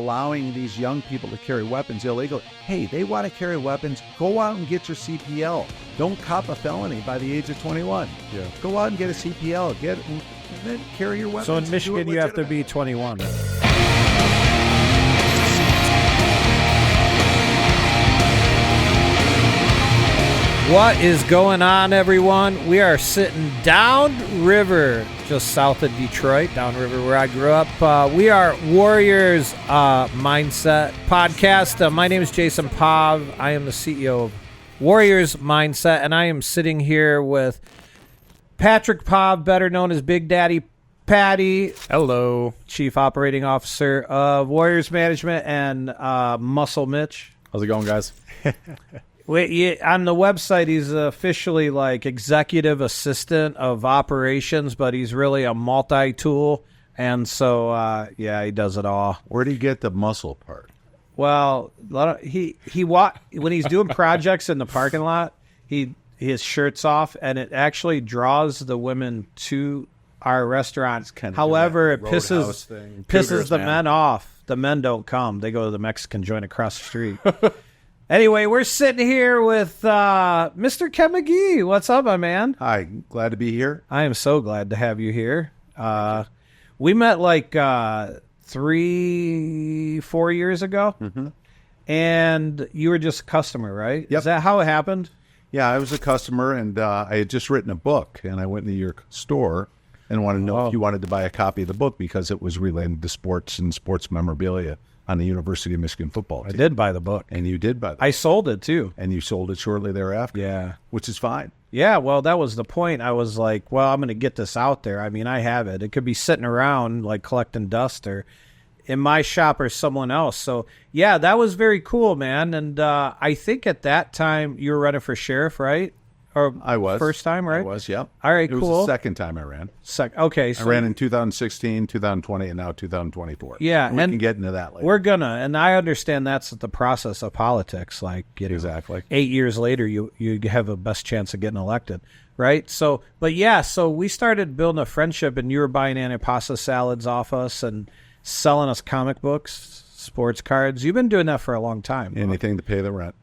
allowing these young people to carry weapons illegally. Hey, they want to carry weapons. Go out and get your CPL. Don't cop a felony by the age of 21. Yeah. Go out and get a CPL. And then carry your weapons. So in Michigan, you have to be 21. What is going on, everyone? We are sitting downriver, just south of Detroit, downriver where I grew up. We are Warriors Mindset Podcast. My name is Jason Pav. I am the CEO of Warriors Mindset, and I am sitting here with Patrick Pav, better known as Big Daddy Patty. Hello. Chief Operating Officer of Warriors Management, and Muscle Mitch. How's it going, guys? Wait, on the website, he's officially like executive assistant of operations, but he's really a multi-tool, and so he does it all. Where do you get the muscle part? Well, when he's doing projects in the parking lot, his shirt's off, and it actually draws the women to our restaurant. However, it pisses the men off. The men don't come; they go to the Mexican joint across the street. Anyway, we're sitting here with Mr. Ken Magee. What's up, my man? Hi, glad to be here. I am so glad to have you here. We met like 3-4 years ago, and you were just a customer, right? Yep. Is that how it happened? Yeah, I was a customer, and I had just written a book, and I went into your store and wanted to know if you wanted to buy a copy of the book because it was related to sports and sports memorabilia on the University of Michigan football team. I did buy the book. And you did buy the book. I sold it, too. And you sold it shortly thereafter. Yeah. Which is fine. Yeah, well, that was the point. I was like, well, I'm going to get this out there. I mean, I have it. It could be sitting around, like, collecting dust or in my shop or someone else. So, yeah, that was very cool, man. And I think at that time you were running for sheriff, right? Or I was. First time, right? I was, yeah. All right, it cool. It was the second time I ran. Okay. So I ran in 2016, 2020, and now 2024. Yeah. We can get into that later. We're going to. And I understand that's the process of politics. Like, exactly. 8 years later, you have a best chance of getting elected, right? So, but yeah, so we started building a friendship, and you were buying antipasta salads off us and selling us comic books, sports cards. You've been doing that for a long time. Anything to pay the rent.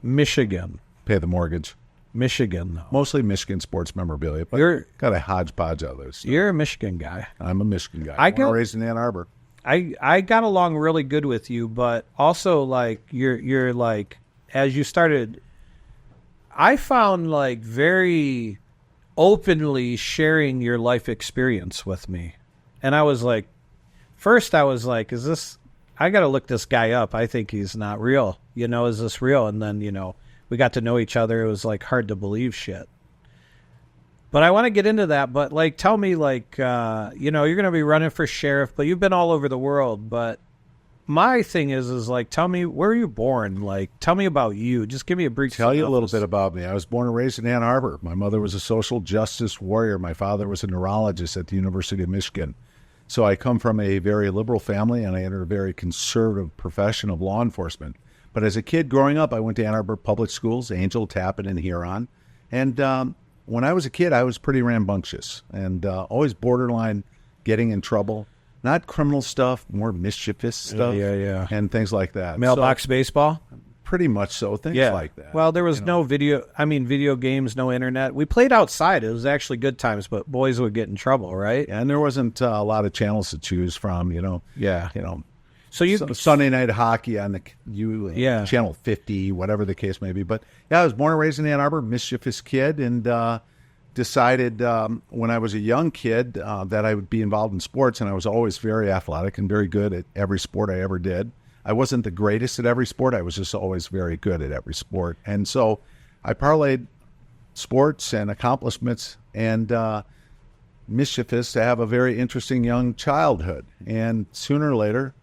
Michigan. Pay the mortgage. Michigan, though. Mostly Michigan sports memorabilia, but got a hodgepodge of those. You're a Michigan guy. I'm a Michigan guy. I was raised in Ann Arbor. I got along really good with you, but also like you're like as you started, I found like very openly sharing your life experience with me, and I was like, first I was like, is this? I got to look this guy up. I think he's not real. Is this real? And then we got to know each other. It was like hard to believe shit. But I want to get into that. But like, tell me, like, you're going to be running for sheriff, but you've been all over the world. But my thing is like, tell me, where were you born? Like, tell me about you. Just give me a brief. Tell you a little bit about me. I was born and raised in Ann Arbor. My mother was a social justice warrior. My father was a neurologist at the University of Michigan. So I come from a very liberal family, and I entered a very conservative profession of law enforcement. But as a kid growing up, I went to Ann Arbor Public Schools, Angel, Tappan, and Huron. And when I was a kid, I was pretty rambunctious and always borderline getting in trouble. Not criminal stuff, more mischievous stuff. Yeah. And things like that. Mailbox baseball? Pretty much so, things like that. Well, there was no video games, no internet. We played outside. It was actually good times, but boys would get in trouble, right? And there wasn't a lot of channels to choose from, Yeah. So Sunday night hockey on the Channel 50, whatever the case may be. But yeah, I was born and raised in Ann Arbor, mischievous kid, and decided when I was a young kid that I would be involved in sports, and I was always very athletic and very good at every sport I ever did. I wasn't the greatest at every sport. I was just always very good at every sport. And so I parlayed sports and accomplishments and mischievous to have a very interesting young childhood. And sooner or later,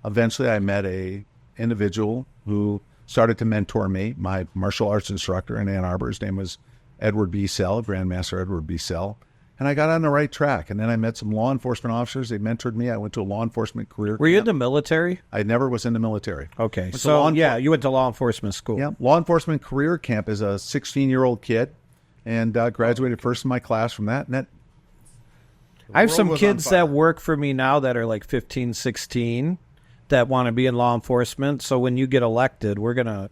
eventually, I met a individual who started to mentor me, my martial arts instructor in Ann Arbor. His name was Edward B. Sell, Grandmaster Edward B. Sell. And I got on the right track. And then I met some law enforcement officers. They mentored me. I went to a law enforcement career camp. Were you in the military? I never was in the military. Okay. So, you went to law enforcement school. Yeah. Law enforcement career camp as a 16-year-old kid and graduated first in my class from that. And I have some kids that work for me now that are like 15, 16. that want to be in law enforcement. So when you get elected, we're going to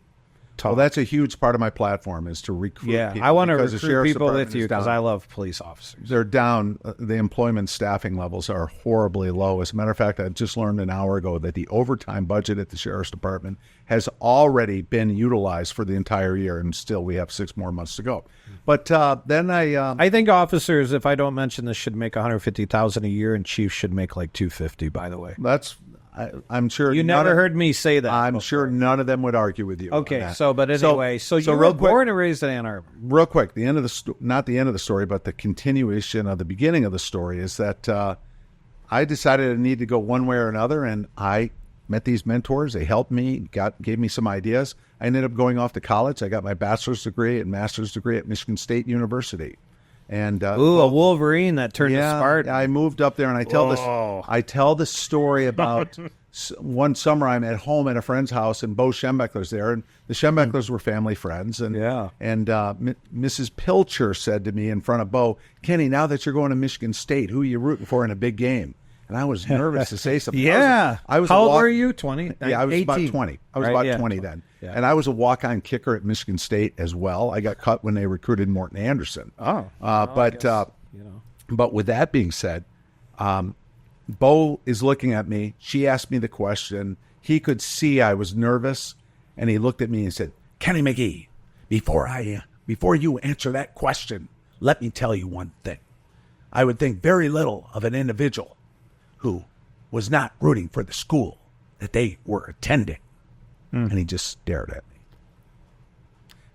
talk. Well, that's a huge part of my platform is to recruit people. I want to recruit people with you because I love police officers. They're down. The employment staffing levels are horribly low. As a matter of fact, I just learned an hour ago that the overtime budget at the Sheriff's Department has already been utilized for the entire year, and still we have 6 more months to go. But then I think officers, if I don't mention this, should make $150,000 a year, and chiefs should make like $250,000. By the way, I'm sure you never heard me say that. I'm sure none of them would argue with you. Okay, so but anyway, so you were born and raised in Ann Arbor. Real quick, the end of the not the end of the story, but the continuation of the beginning of the story is that I decided I needed to go one way or another, and I met these mentors. They helped me, gave me some ideas. I ended up going off to college. I got my bachelor's degree and master's degree at Michigan State University. And a Wolverine that turned to Spartan. I moved up there, and I tell this story about one summer I'm at home at a friend's house, and Bo Schembechler's there, and the Schembechlers were family friends. And Mrs. Pilcher said to me in front of Bo, "Kenny, now that you're going to Michigan State, who are you rooting for in a big game?" And I was nervous to say something. I was how old were you? 20? Yeah, I was 18. about 20. I was about 20 then. Yeah. And I was a walk-on kicker at Michigan State as well. I got cut when they recruited Morton Anderson. But with that being said, Bo is looking at me. She asked me the question. He could see I was nervous, and he looked at me and said, "Kenny Magee, before you answer that question, let me tell you one thing. I would think very little of an individual who was not rooting for the school that they were attending." And he just stared at me.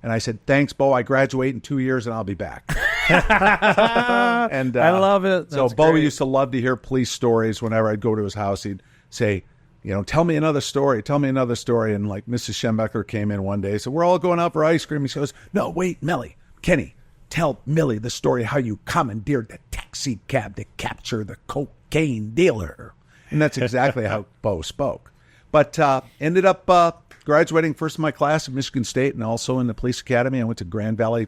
And I said, "Thanks, Bo. I graduate in 2 years, and I'll be back." And I love it. So Bo used to love to hear police stories. Whenever I'd go to his house, he'd say, "Tell me another story. Tell me another story." And like Mrs. Schembechler came in one day, so we're all going out for ice cream. He goes, "No, wait, Millie. Kenny, tell Millie the story how you commandeered the taxi cab to capture the cocaine dealer." And that's exactly how Bo spoke. But ended up graduating first in my class at Michigan State and also in the police academy. I went to Grand Valley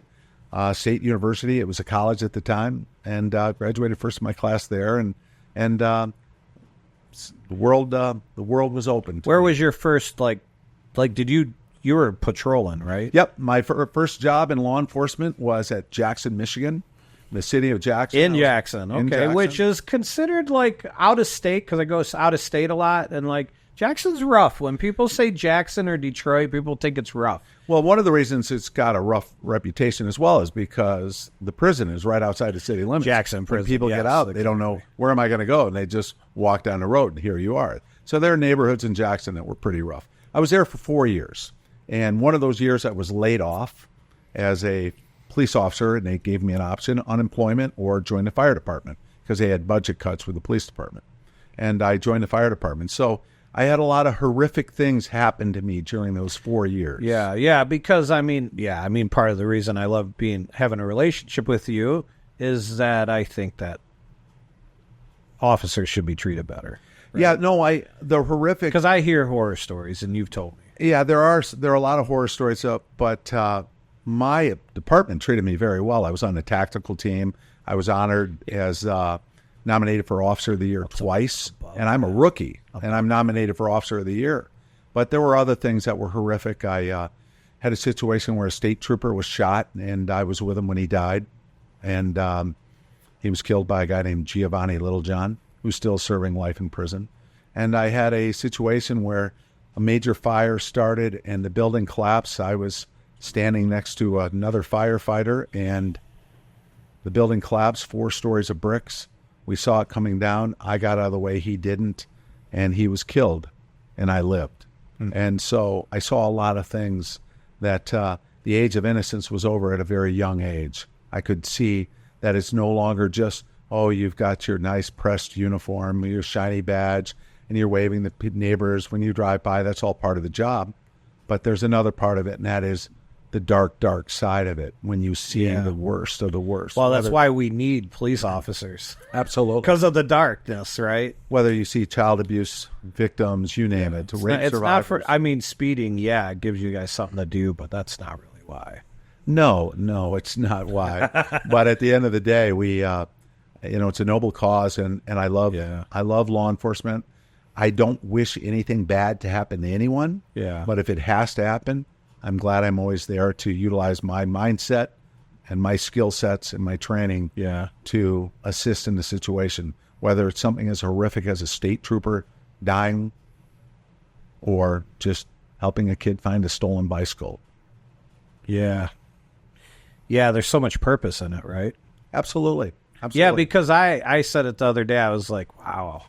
State University. It was a college at the time, and graduated first in my class there. And the world was open. Where was your first did you were patrolling, right? Yep. My first job in law enforcement was at Jackson, Michigan, the city of Jackson. In Jackson, okay, which is considered like out of state because I go out of state a lot, and like Jackson's rough. When people say Jackson or Detroit, people think it's rough. Well, one of the reasons it's got a rough reputation as well is because the prison is right outside the city limits. Jackson prison. When people get out, they don't know, where am I going to go? And they just walk down the road, and here you are. So there are neighborhoods in Jackson that were pretty rough. I was there for 4 years. And one of those years I was laid off as a police officer, and they gave me an option, unemployment or join the fire department, because they had budget cuts with the police department. And I joined the fire department. So I had a lot of horrific things happen to me during those 4 years. Yeah, because I mean, part of the reason I love having a relationship with you is that I think that officers should be treated better. Right? Yeah, no, the horrific, because I hear horror stories, and you've told me. Yeah, there are a lot of horror stories, but my department treated me very well. I was on the tactical team. I was honored as nominated for Officer of the Year twice, and I'm a rookie, and I'm nominated for Officer of the Year. But there were other things that were horrific. I had a situation where a state trooper was shot, and I was with him when he died, and he was killed by a guy named Giovanni Littlejohn, who's still serving life in prison. And I had a situation where a major fire started, and the building collapsed. I was standing next to another firefighter, and the building collapsed, 4 stories of bricks. We saw it coming down. I got out of the way. He didn't. And he was killed. And I lived. And so I saw a lot of things that the age of innocence was over at a very young age. I could see that it's no longer just, oh, you've got your nice pressed uniform, your shiny badge, and you're waving the neighbors when you drive by. That's all part of the job. But there's another part of it, and that is the dark, dark side of it when you see the worst of the worst. Well, that's why we need police officers. Absolutely. Because of the darkness, right? Whether you see child abuse victims, you name it, to rape survivors. Not for, speeding, it gives you guys something to do, but that's not really why. No, it's not why. But at the end of the day, we, it's a noble cause, and I love law enforcement. I don't wish anything bad to happen to anyone. Yeah. But if it has to happen, I'm glad I'm always there to utilize my mindset and my skill sets and my training to assist in the situation, whether it's something as horrific as a state trooper dying or just helping a kid find a stolen bicycle. Yeah. Yeah, there's so much purpose in it, right? Absolutely. Yeah, because I said it the other day. I was like, wow,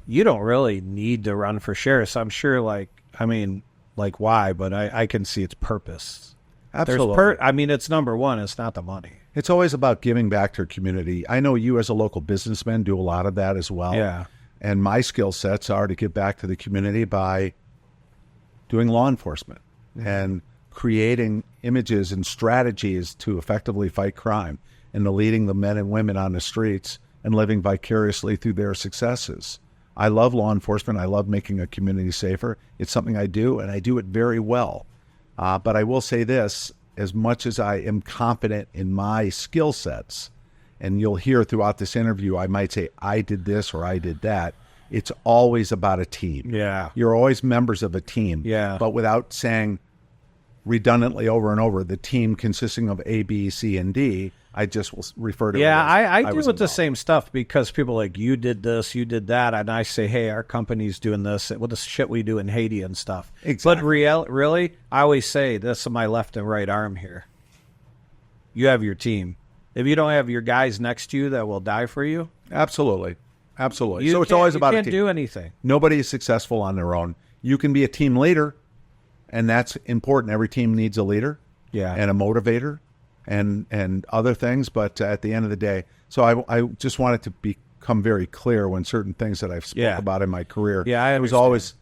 you don't really need to run for sheriff. So I'm sure, why? But I can see its purpose. Absolutely. It's number one. It's not the money. It's always about giving back to your community. I know you as a local businessman do a lot of that as well. Yeah. And my skill sets are to give back to the community by doing law enforcement and creating images and strategies to effectively fight crime and to leading the men and women on the streets and living vicariously through their successes. I love law enforcement. I love making a community safer. It's something I do, and I do it very well. But I will say this, as much as I am confident in my skill sets, and you'll hear throughout this interview, I might say, I did this or I did that. It's always about a team. Yeah. You're always members of a team. Yeah. But without saying redundantly over and over, the team consisting of A, B, C, and D, I just will refer to it as I do with involved. the same stuff because people are like, you did this, you did that. And I say, hey, our company's doing this with the shit we do in Haiti and stuff. Exactly. But really, I always say, this is my left and right arm here. You have your team. If you don't have your guys next to you that will die for you. Absolutely. So it's always about a team. You can't do anything. Nobody is successful on their own. You can be a team leader, and that's important. Every team needs a leader and a motivator and other things. But at the end of the day, so I just wanted to become very clear when certain things that I've spoken about in my career. Yeah, I was always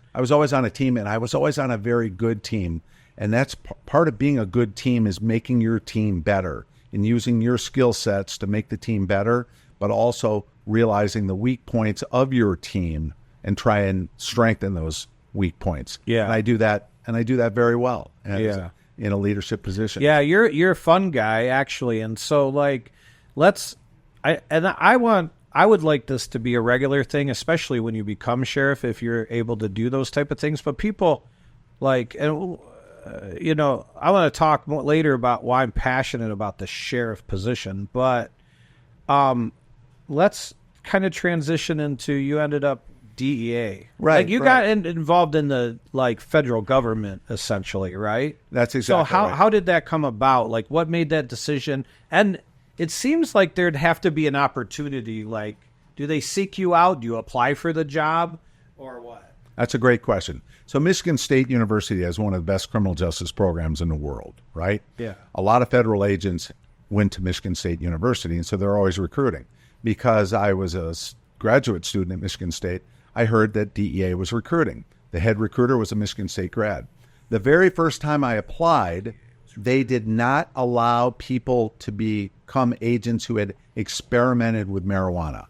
on a team, and I was always on a very good team. And that's part of being a good team is making your team better and using your skill sets to make the team better, but also realizing the weak points of your team and try and strengthen those weak points. Yeah. And I do that very well. In a leadership position. Yeah, you're a fun guy actually, and so I would like this to be a regular thing, especially when you become sheriff, if you're able to do those type of things. But people I want to talk more later about why I'm passionate about the sheriff position, but let's kind of transition into you ended up DEA. Right. You got involved in the federal government essentially, right? That's exactly so. Right. How did that come about? What made that decision? And it seems like there'd have to be an opportunity. Do they seek you out? Do you apply for the job, or what? That's a great question. So Michigan State University has one of the best criminal justice programs in the world, right? Yeah. A lot of federal agents went to Michigan State University, and so they're always recruiting. Because I was a graduate student at Michigan State, I heard that DEA was recruiting. The head recruiter was a Michigan State grad. The very first time I applied, they did not allow people to become agents who had experimented with marijuana.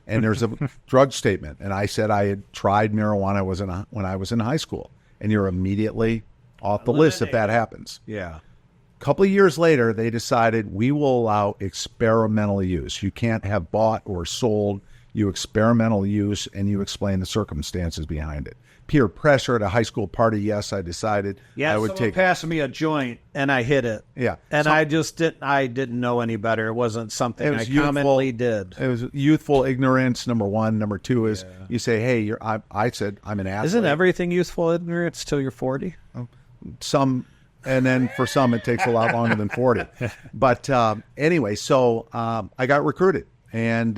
And there's a drug statement. And I said I had tried marijuana when I was in high school. And you're immediately off the list if that happens. Yeah. A couple of years later, they decided we will allow experimental use. You can't have bought or sold. You experimental use, and you explain the circumstances behind it. Peer pressure at a high school party, yes, I decided I would take. Passed me a joint, and I hit it. Yeah. And I didn't know any better. It wasn't something I commonly did. It was youthful ignorance, number one. Number two is you say, hey, I said I'm an athlete. Isn't everything youthful ignorance till you're 40? Some... And then for some, it takes a lot longer than 40. But anyway, so I got recruited. And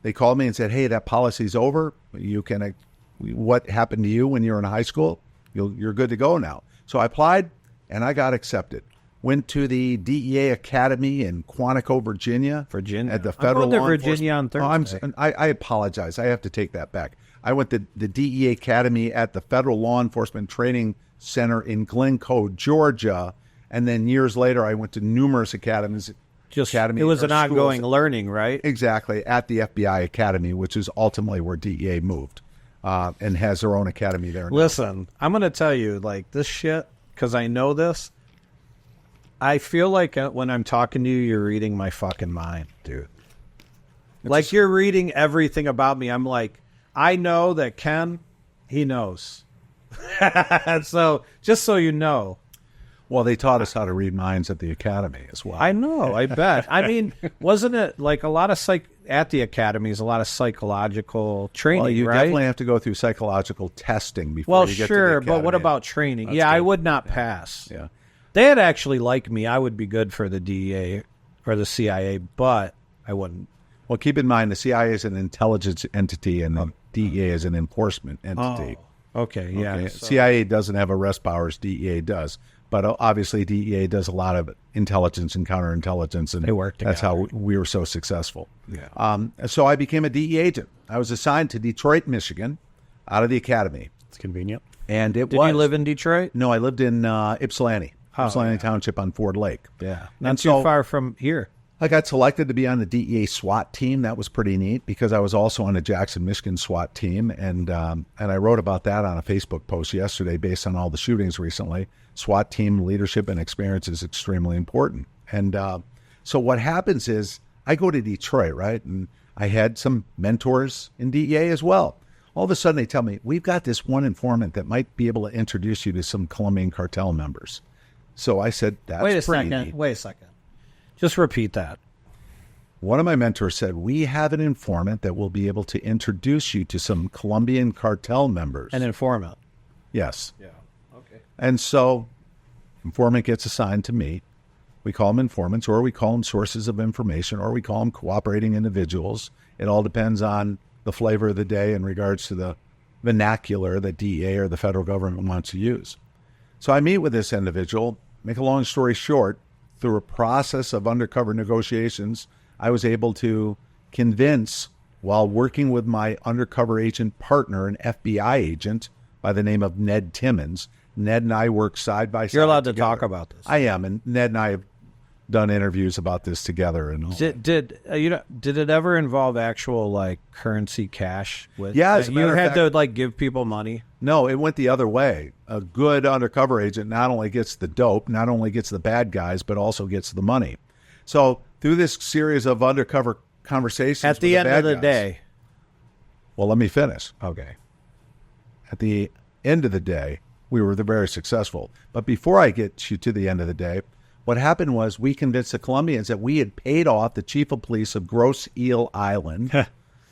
they called me and said, hey, that policy's over. You can. What happened to you when you were in high school? You're good to go now. So I applied, and I got accepted. Went to the DEA Academy in Quantico, Virginia. At the federal law enforcement. Virginia on Thursday. I apologize. I have to take that back. I went to the DEA Academy at the Federal Law Enforcement Training Center in Glencoe, Georgia, and then years later I went to numerous academies. It was an ongoing learning, right? Exactly, at the FBI Academy, which is ultimately where DEA moved, and has their own academy there now. Listen, I'm going to tell you, this shit, because I know this, I feel like when I'm talking to you, you're reading my fucking mind, dude. You're reading everything about me. I'm like, I know that Ken, he knows. So just so you know. Well, they taught us how to read minds at the academy as well. I know, I bet. I mean, wasn't it like a lot of at the academies, a lot of psychological training, well, you right? definitely have to go through psychological testing before you get to the academy. But what about training? That's good. I would not pass. Yeah. They'd actually like me. I would be good for the DEA or the CIA, but I wouldn't. Well, keep in mind, the CIA is an intelligence entity and the DEA is an enforcement entity. Oh, okay, yeah. Okay. So. CIA doesn't have arrest powers. DEA does. But obviously, DEA does a lot of intelligence and counterintelligence, and they work together. That's how we were so successful. Yeah. So I became a DEA agent. I was assigned to Detroit, Michigan, out of the academy. It's convenient. And Did you live in Detroit? No, I lived in Ypsilanti, Ypsilanti Township on Ford Lake. Yeah, not too far from here. I got selected to be on the DEA SWAT team. That was pretty neat because I was also on the Jackson, Michigan SWAT team, and I wrote about that on a Facebook post yesterday based on all the shootings recently. SWAT team leadership and experience is extremely important. And so what happens is I go to Detroit, right? And I had some mentors in DEA as well. All of a sudden they tell me, we've got this one informant that might be able to introduce you to some Colombian cartel members. So I said, that's Wait a pretty second. neat. Wait a second. Just repeat that. One of my mentors said, we have an informant that will be able to introduce you to some Colombian cartel members. An informant? Yes. Yeah. Okay. And so informant gets assigned to me. We call them informants, or we call them sources of information, or we call them cooperating individuals. It all depends on the flavor of the day in regards to the vernacular that DEA or the federal government wants to use. So I meet with this individual. Make a long story short, through a process of undercover negotiations, I was able to convince, while working with my undercover agent partner, an FBI agent by the name of Ned Timmons. Ned and I work side by side. You're allowed to together. talk about this. I am, and Ned and I have done interviews about this together. And all. Did it ever involve actual like currency cash? With Yeah, as a you matter of had fact, to like give people money. No, it went the other way. A good undercover agent not only gets the dope, not only gets the bad guys, but also gets the money. So through this series of undercover conversations, at the end of the day. Well, let me finish. Okay. At the end of the day, we were very successful. But before I get you to the end of the day, what happened was we convinced the Colombians that we had paid off the chief of police of Grosse Ile Island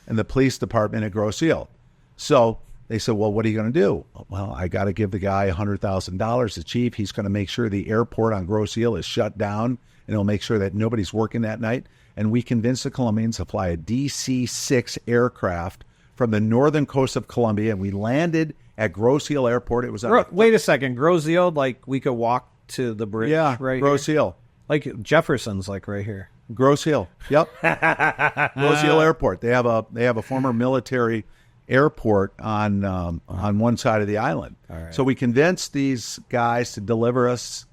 and the police department at Grosse Ile. So they said, well, what are you going to do? Well, I got to give the guy $100,000, the chief. He's going to make sure the airport on Grosse Ile is shut down, and he'll make sure that nobody's working that night. And we convinced the Colombians to fly a DC-6 aircraft from the northern coast of Colombia, and we landed at Grosse Ile Airport. It was wait a second, Grosse Ile, like we could walk to the bridge. Yeah, right. Grosse Ile, like Jefferson's, like right here. Grosse Ile. Yep. Grosse Ile Airport. They have a former military airport on one side of the island. All right. So we convinced these guys to deliver us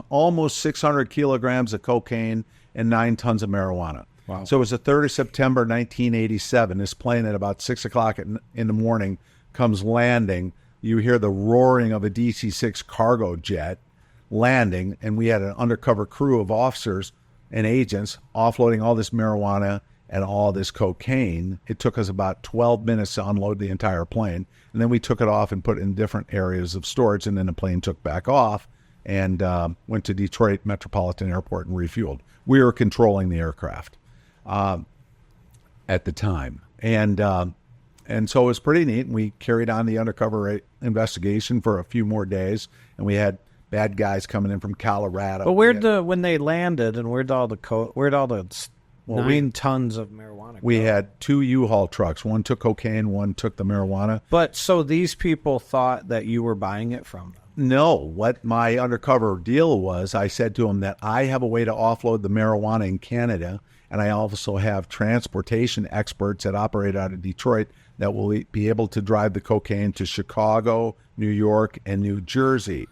almost 600 kilograms of cocaine and 9 tons of marijuana. Wow. So it was the 3rd of September, 1987. This plane at about 6 o'clock in the morning comes landing. You hear the roaring of a DC-6 cargo jet landing, and we had an undercover crew of officers and agents offloading all this marijuana and all this cocaine. It took us about 12 minutes to unload the entire plane, and then we took it off and put it in different areas of storage, and then the plane took back off and went to Detroit Metropolitan Airport and refueled. We were controlling the aircraft at the time. And so it was pretty neat. We carried on the undercover investigation for a few more days, and we had bad guys coming in from Colorado. But when they landed, and where'd all the 9 tons of marijuana? We had 2 U-Haul trucks. One took cocaine, one took the marijuana. But so these people thought that you were buying it from them. No, what my undercover deal was, I said to them that I have a way to offload the marijuana in Canada, and I also have transportation experts that operate out of Detroit that will be able to drive the cocaine to Chicago, New York, and New Jersey.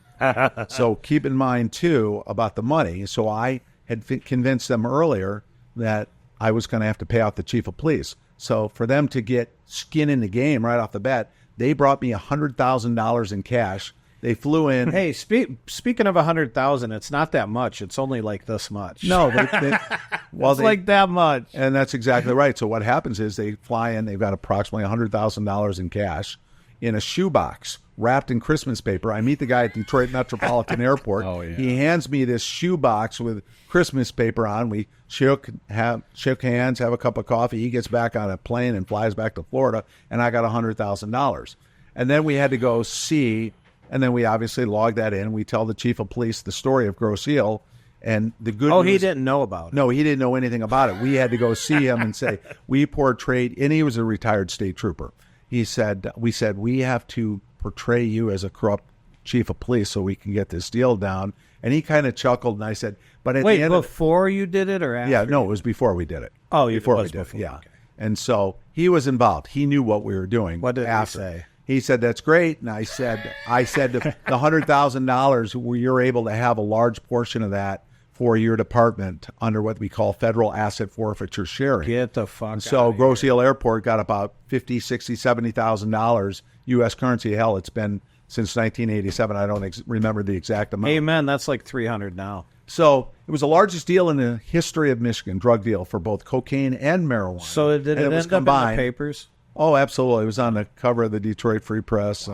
So keep in mind, too, about the money. So I had convinced them earlier that I was going to have to pay out the chief of police. So for them to get skin in the game right off the bat, they brought me $100,000 in cash. They flew in. Hey, speaking of 100,000, it's not that much. It's only like this much. No, it's like that much. And that's exactly right. So what happens is they fly in. They've got approximately $100,000 in cash in a shoebox wrapped in Christmas paper. I meet the guy at Detroit Metropolitan Airport. Oh, yeah. He hands me this shoebox with Christmas paper on. We shook hands, have a cup of coffee. He gets back on a plane and flies back to Florida, and I got $100,000. And then we had to go see, and then we obviously log that in. We tell the chief of police the story of Grosse Ile, and the good news, he didn't know about it. No, he didn't know anything about it. We had to go see him and say, we portrayed, and he was a retired state trooper. We said, we have to portray you as a corrupt chief of police so we can get this deal down. And he kind of chuckled, and I said, but at Wait, the end before you did it or after? Yeah, no, it was before we did it. Oh, before we did it, yeah. Okay. And so he was involved. He knew what we were doing. What did he say? He said, that's great. And I said the $100,000, you're able to have a large portion of that for your department under what we call federal asset forfeiture sharing. Get the fuck out So of Grosse here. Ile Airport got about $50,000, $60,000, $70,000 U.S. currency. Hell, it's been since 1987. I don't remember the exact amount. Amen. That's like 300 now. So it was the largest deal in the history of Michigan, drug deal for both cocaine and marijuana. So did it end up in the papers? Oh, absolutely. It was on the cover of the Detroit Free Press,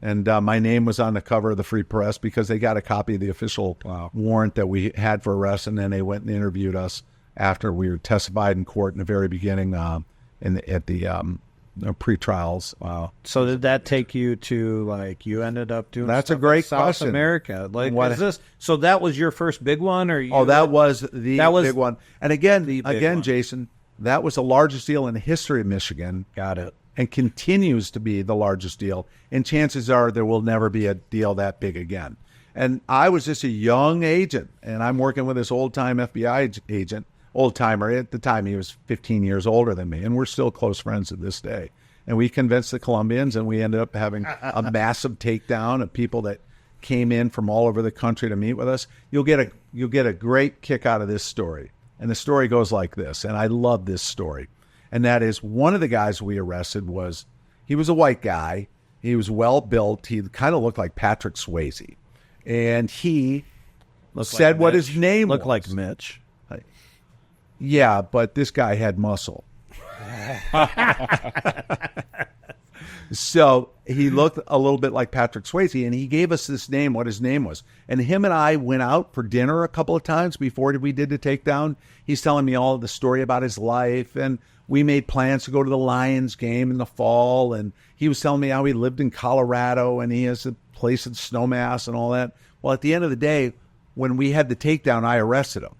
and my name was on the cover of the Free Press because they got a copy of the official warrant that we had for arrest, and then they went and interviewed us after we were testified in court in the very beginning at the pre-trials. Wow. So did that take you to, like, you ended up doing That's stuff a great in South question. America? Like, what is this? So that was your first big one? That was the big one. And again, Jason, that was the largest deal in the history of Michigan. Got it. And continues to be the largest deal. And chances are there will never be a deal that big again. And I was just a young agent, and I'm working with this old-time FBI agent, old-timer. At the time, he was 15 years older than me, and we're still close friends to this day. And we convinced the Colombians, and we ended up having a massive takedown of people that came in from all over the country to meet with us. You'll get a great kick out of this story. And the story goes like this, and I love this story. And that is, one of the guys we arrested he was a white guy. He was well-built. He kind of looked like Patrick Swayze. And he said what his name was. Looked like Mitch. Yeah, but this guy had muscle. So he looked a little bit like Patrick Swayze, and he gave us this name, what his name was. And him and I went out for dinner a couple of times before we did the takedown. He's telling me all of the story about his life, and we made plans to go to the Lions game in the fall, and he was telling me how he lived in Colorado, and he has a place in Snowmass and all that. Well, at the end of the day, when we had the takedown, I arrested him.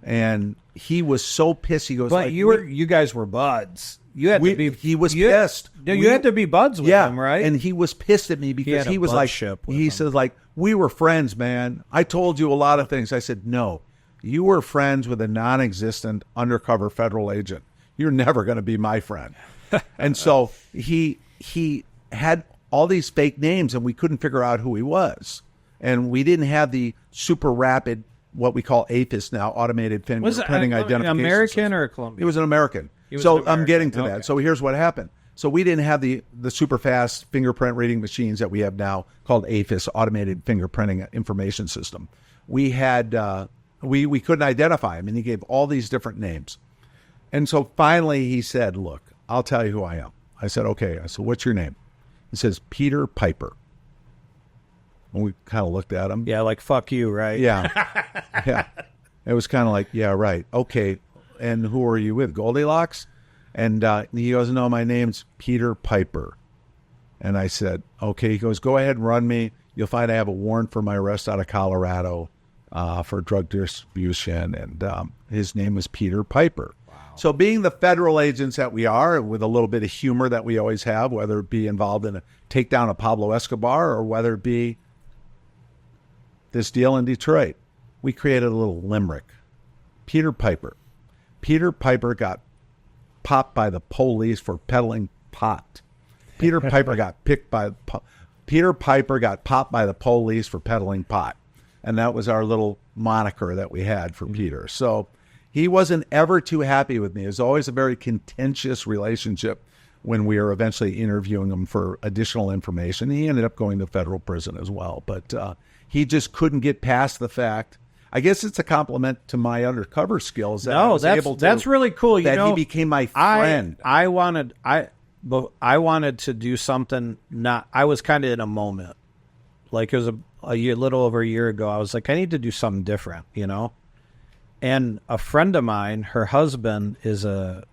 And he was so pissed. He goes, but you guys were buds. You had to be. He was pissed. You had to be buds with him, right? And he was pissed at me because he was like, he says, like, we were friends, man. I told you a lot of things. I said, no, you were friends with a non-existent undercover federal agent. You're never going to be my friend. And so he had all these fake names, and we couldn't figure out who he was. And we didn't have the super rapid, what we call APIS now, automated fingerprinting identification. American system. or a Colombian? He was an American. I'm getting to that. So here's what happened. So we didn't have the super fast fingerprint reading machines that we have now called APIS, automated fingerprinting information system. We had we couldn't identify him, and he gave all these different names. And so finally he said, look, I'll tell you who I am. I said, okay. I said, what's your name? He says, Peter Piper. And we kind of looked at him. Yeah, like, fuck you, right? Yeah. Yeah. It was kind of like, yeah, right. Okay. And who are you with? Goldilocks? And he goes, no, my name's Peter Piper. And I said, okay. He goes, go ahead and run me. You'll find I have a warrant for my arrest out of Colorado for drug distribution. And his name was Peter Piper. Wow. So being the federal agents that we are, with a little bit of humor that we always have, whether it be involved in a takedown of Pablo Escobar or whether it be this deal in Detroit, we created a little limerick. Peter Piper. Peter Piper got popped by the police for peddling pot. Peter Piper got Peter Piper got popped by the police for peddling pot. And that was our little moniker that we had for Peter. So he wasn't ever too happy with me. It was always a very contentious relationship when we were eventually interviewing him for additional information. He ended up going to federal prison as well. But he just couldn't get past the fact. I guess it's a compliment to my undercover skills. That's really cool. He became my friend. I wanted to do something. I was kind of in a moment. Like it was a little over a year ago. I was like, I need to do something different, And a friend of mine, her husband is a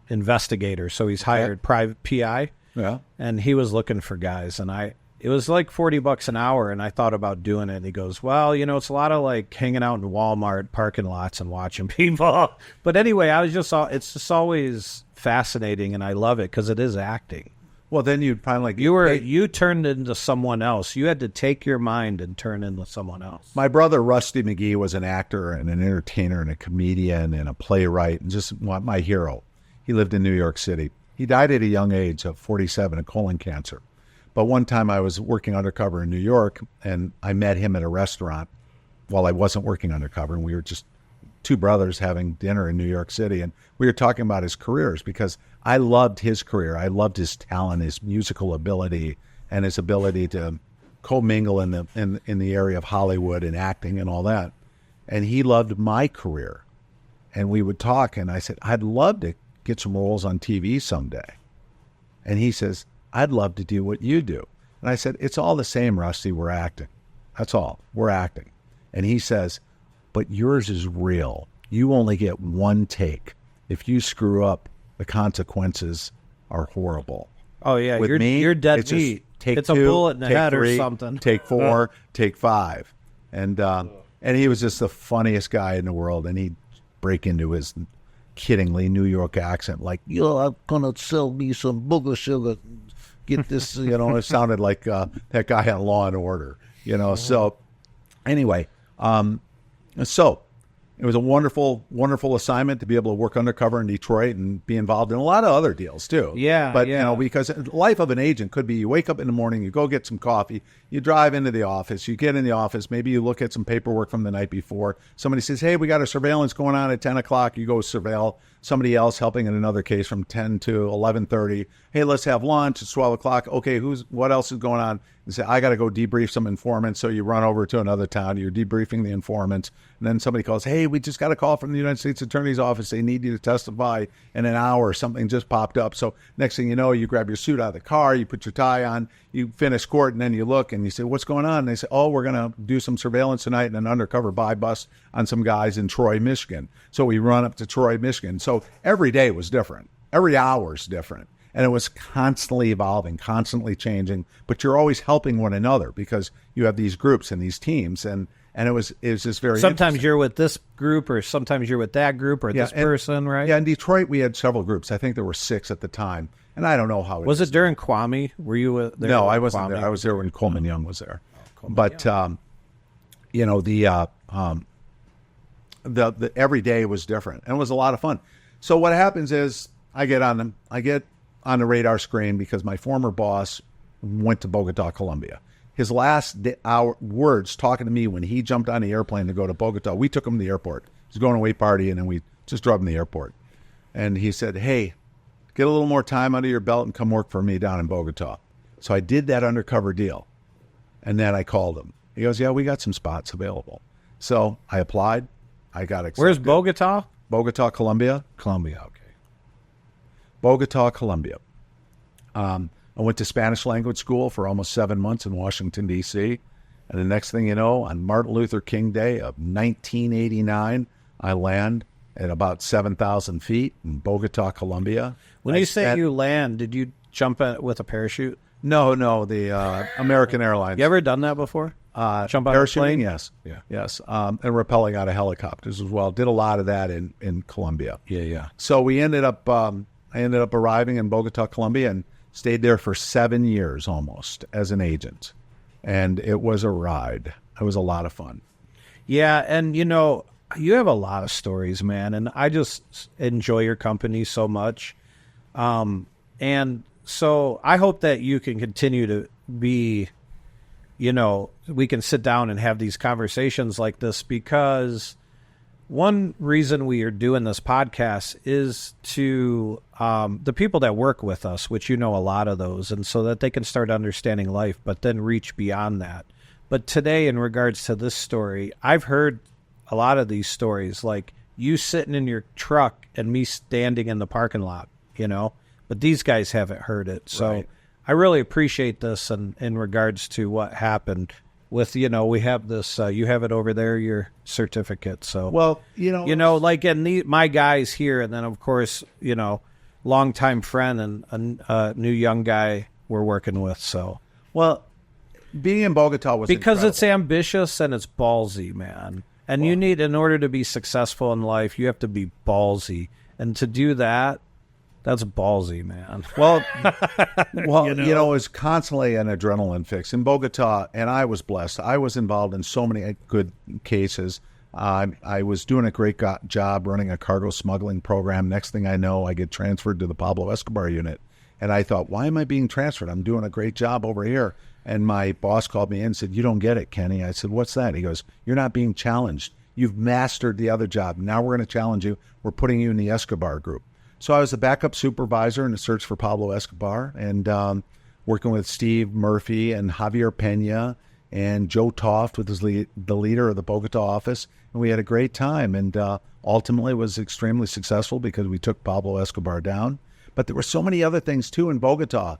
investigator, so he's hired private PI. Yeah, and he was looking for guys, and it was like $40 an hour, and I thought about doing it. And he goes, well, it's a lot of like hanging out in Walmart parking lots and watching people. But anyway, it's just always fascinating, and I love it because it is acting. Well, then you'd finally you turned into someone else. You had to take your mind and turn into someone else. My brother Rusty Magee was an actor and an entertainer and a comedian and a playwright and just my hero. He lived in New York City. He died at a young age of 47 of colon cancer. But one time I was working undercover in New York, and I met him at a restaurant while I wasn't working undercover, and we were just two brothers having dinner in New York City, and we were talking about his careers because I loved his career. I loved his talent, his musical ability, and his ability to commingle in the area of Hollywood and acting and all that. And he loved my career. And we would talk, and I said, I'd love to get some roles on TV someday. And he says, I'd love to do what you do. And I said, it's all the same, Rusty. We're acting. That's all. We're acting. And he says, but yours is real. You only get one take. If you screw up, the consequences are horrible. Oh, yeah. With me, you're dead meat. It's a bullet in the head or something. Take 4, take 5. And he was just the funniest guy in the world. And he'd break into his kiddingly New York accent like, you're going to sell me some booger sugar. Get this, it sounded like that guy on Law and Order, So anyway, so it was a wonderful, wonderful assignment to be able to work undercover in Detroit and be involved in a lot of other deals too. Yeah. But, because the life of an agent could be you wake up in the morning, you go get some coffee, you drive into the office, you get in the office, maybe you look at some paperwork from the night before. Somebody says, hey, we got a surveillance going on at 10 o'clock. You go surveil somebody else helping in another case from 10 to 11:30. Hey, let's have lunch. It's 12 o'clock. Okay, what else is going on? And say, I got to go debrief some informants. So you run over to another town. You're debriefing the informants. And then somebody calls, hey, we just got a call from the United States Attorney's Office. They need you to testify in an hour. Something just popped up. So next thing you know, you grab your suit out of the car, you put your tie on, you finish court, and then you look and you say, what's going on? And they say, oh, we're going to do some surveillance tonight in an undercover buy bust on some guys in Troy, Michigan. So we run up to Troy, Michigan. So every day was different. Every hour is different. And it was constantly evolving, constantly changing. But you're always helping one another because you have these groups and these teams. And it was just very Sometimes you're with this group or sometimes you're with that group or this person, right? Yeah, in Detroit we had several groups. I think there were 6 at the time. And I don't know how it was. Was it during Kwame? Were you there? No, I wasn't there. I was there when Coleman Young was there. The every day was different. And it was a lot of fun. So what happens is I get on the radar screen because my former boss went to Bogota, Colombia. His last words talking to me when he jumped on the airplane to go to Bogota, we took him to the airport. He was going away party, and then we just drove him to the airport. And he said, hey, get a little more time under your belt and come work for me down in Bogota. So I did that undercover deal. And then I called him. He goes, yeah, we got some spots available. So I applied. I got accepted. Where's Bogota? Bogota, Colombia. Colombia, okay. Bogota, Colombia. I went to Spanish language school for almost 7 months in Washington, D.C. And the next thing you know, on Martin Luther King Day of 1989, I land at about 7,000 feet in Bogota, Colombia. When you say you land, did you jump with a parachute? No, the American Airlines. You ever done that before? Jump out of a plane? Yes. Yeah. Yes. And rappelling out of helicopters as well. Did a lot of that in Colombia. Yeah. So we ended up, I ended up arriving in Bogota, Colombia, and stayed there for 7 years almost as an agent. And it was a ride. It was a lot of fun. Yeah, and you have a lot of stories, man, and I just enjoy your company so much. And so I hope that you can continue to be, we can sit down and have these conversations like this because one reason we are doing this podcast is to the people that work with us, which a lot of those, and so that they can start understanding life, but then reach beyond that. But today, in regards to this story, I've heard a lot of these stories, like you sitting in your truck and me standing in the parking lot, but these guys haven't heard it. So right. I really appreciate this in regards to what happened with, we have this, you have it over there, your certificate. So, well, like my guys here, and then of course, longtime friend and a new young guy we're working with. So, well, being in Bogota was because incredible. It's ambitious and it's ballsy, man. And you need, in order to be successful in life, you have to be ballsy. And to do that, that's ballsy, man. Well, it was constantly an adrenaline fix in Bogota, and I was blessed. I was involved in so many good cases. I was doing a great job running a cargo smuggling program. Next thing I know, I get transferred to the Pablo Escobar unit. And I thought, why am I being transferred? I'm doing a great job over here. And my boss called me in and said, "You don't get it, Kenny." I said, "What's that?" He goes, "You're not being challenged. You've mastered the other job. Now we're going to challenge you. We're putting you in the Escobar group." So I was the backup supervisor in the search for Pablo Escobar, and working with Steve Murphy and Javier Pena and Joe Toft, with the leader of the Bogota office. And we had a great time, and ultimately was extremely successful because we took Pablo Escobar down. But there were so many other things, too, in Bogota.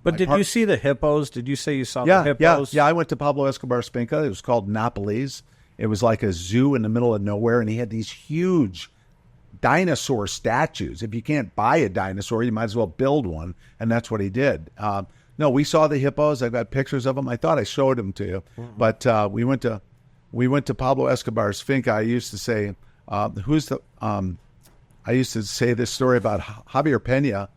But did you see the hippos? Did you say you saw the hippos? Yeah, I went to Pablo Escobar's finca. It was called Napolis. It was like a zoo in the middle of nowhere, and he had these huge dinosaur statues. If you can't buy a dinosaur, you might as well build one, and that's what he did. No, we saw the hippos. I've got pictures of them. I thought I showed them to you, but we went to Pablo Escobar's finca. I used to say, I used to say this story about Javier Pena,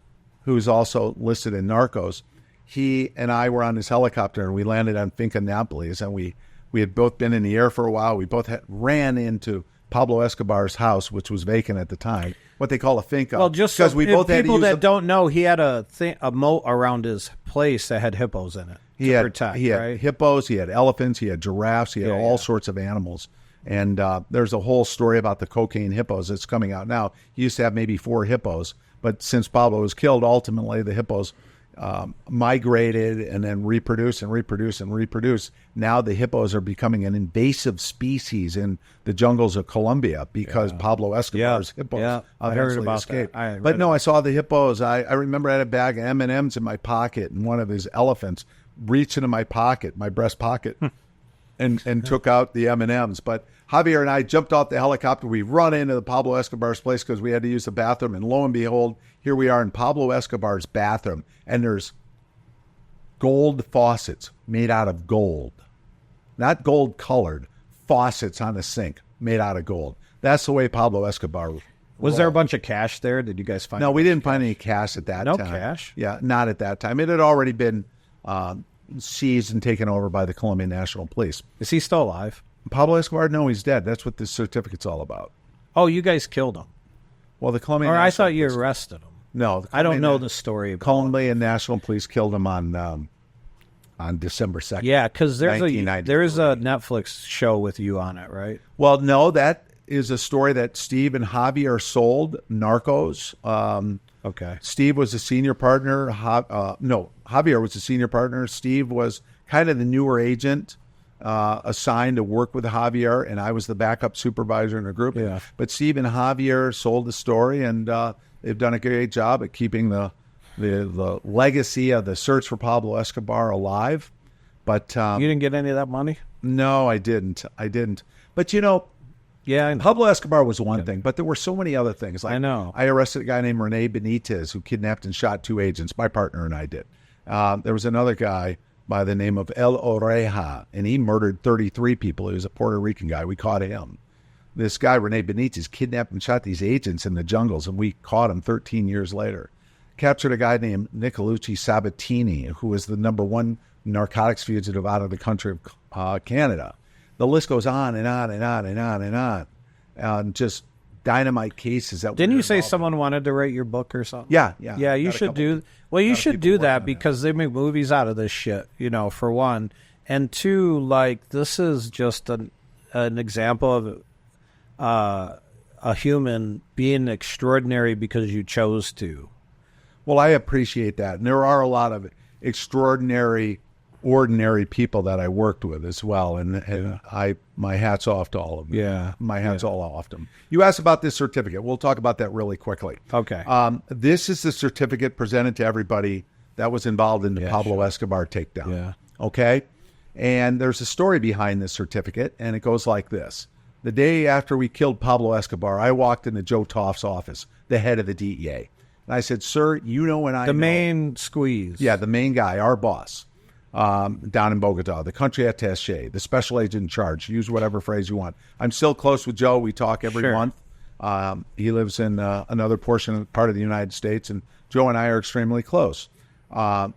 who's also listed in Narcos. He and I were on his helicopter, and we landed on Finca Napolis, and we had both been in the air for a while. We both ran into Pablo Escobar's house, which was vacant at the time, what they call a finca. Well, just because we both had people that don't know, he had a moat around his place that had hippos in it. He had hippos, he had elephants, he had giraffes, he had all sorts of animals. And there's a whole story about the cocaine hippos that's coming out now. He used to have maybe 4 hippos, but since Pablo was killed, ultimately the hippos migrated and then reproduce. Now the hippos are becoming an invasive species in the jungles of Colombia because Pablo Escobar's hippos eventually escaped. I saw the hippos. I remember I had a bag of M&Ms in my pocket, and one of his elephants reached into my breast pocket, and took out the M&Ms. But Javier and I jumped off the helicopter. We run into the Pablo Escobar's place because we had to use the bathroom. And lo and behold, here we are in Pablo Escobar's bathroom. And there's gold faucets made out of gold. Not gold colored. Faucets on the sink made out of gold. That's the way Pablo Escobar was. There a bunch of cash there? Did you guys find? No, we didn't find any cash at that time. No cash? Yeah, not at that time. It had already been seized and taken over by the Colombian National Police. Is he still alive? Pablo Escobar? No, he's dead. That's what this certificate's all about. Oh, you guys killed him. Well, the Colombian Or National I thought you Police, arrested him. No. I don't know the story. Colombian National Police killed him on December 2nd. Yeah, because there is a Netflix show with you on it, right? Well, no, that is a story that Steve and Javier sold, Narcos. Okay. Steve was a senior partner. Javier was a senior partner. Steve was kind of the newer agent assigned to work with Javier, and I was the backup supervisor in the group. Yeah. But Steve and Javier sold the story, and they've done a great job at keeping the legacy of the search for Pablo Escobar alive. But you didn't get any of that money? No, I didn't. But Pablo Escobar was one thing, but there were so many other things. Like, I know. I arrested a guy named Rene Benitez who kidnapped and shot 2 agents. My partner and I did. There was another guy by the name of El Oreja, and he murdered 33 people. He was a Puerto Rican guy. We caught him. This guy, Rene Benitez, kidnapped and shot these agents in the jungles, and we caught him 13 years later. Captured a guy named Nicolucci Sabatini, who was the #1 narcotics fugitive out of the country of Canada. The list goes on and on and on and on and on. Just dynamite cases. Didn't you say someone wanted to write your book or something? Yeah. Yeah, you should do. Well, you should do that because they make movies out of this shit, for one. And two, like, this is just an example of a human being extraordinary because you chose to. Well, I appreciate that. And there are a lot of extraordinary, ordinary people that I worked with as well. And my hat's off to all of them. Yeah. My hat's all off to them. You asked about this certificate. We'll talk about that really quickly. Okay. This is the certificate presented to everybody that was involved in the Pablo Escobar takedown. Yeah. Okay? And there's a story behind this certificate, and it goes like this. The day after we killed Pablo Escobar, I walked into Joe Toff's office, the head of the DEA. And I said, sir, you know and I know. The main squeeze. Yeah, the main guy, our boss, down in Bogota, the country attaché, the special agent in charge. Use whatever phrase you want. I'm still close with Joe. We talk every month. He lives in another part of the United States, and Joe and I are extremely close. I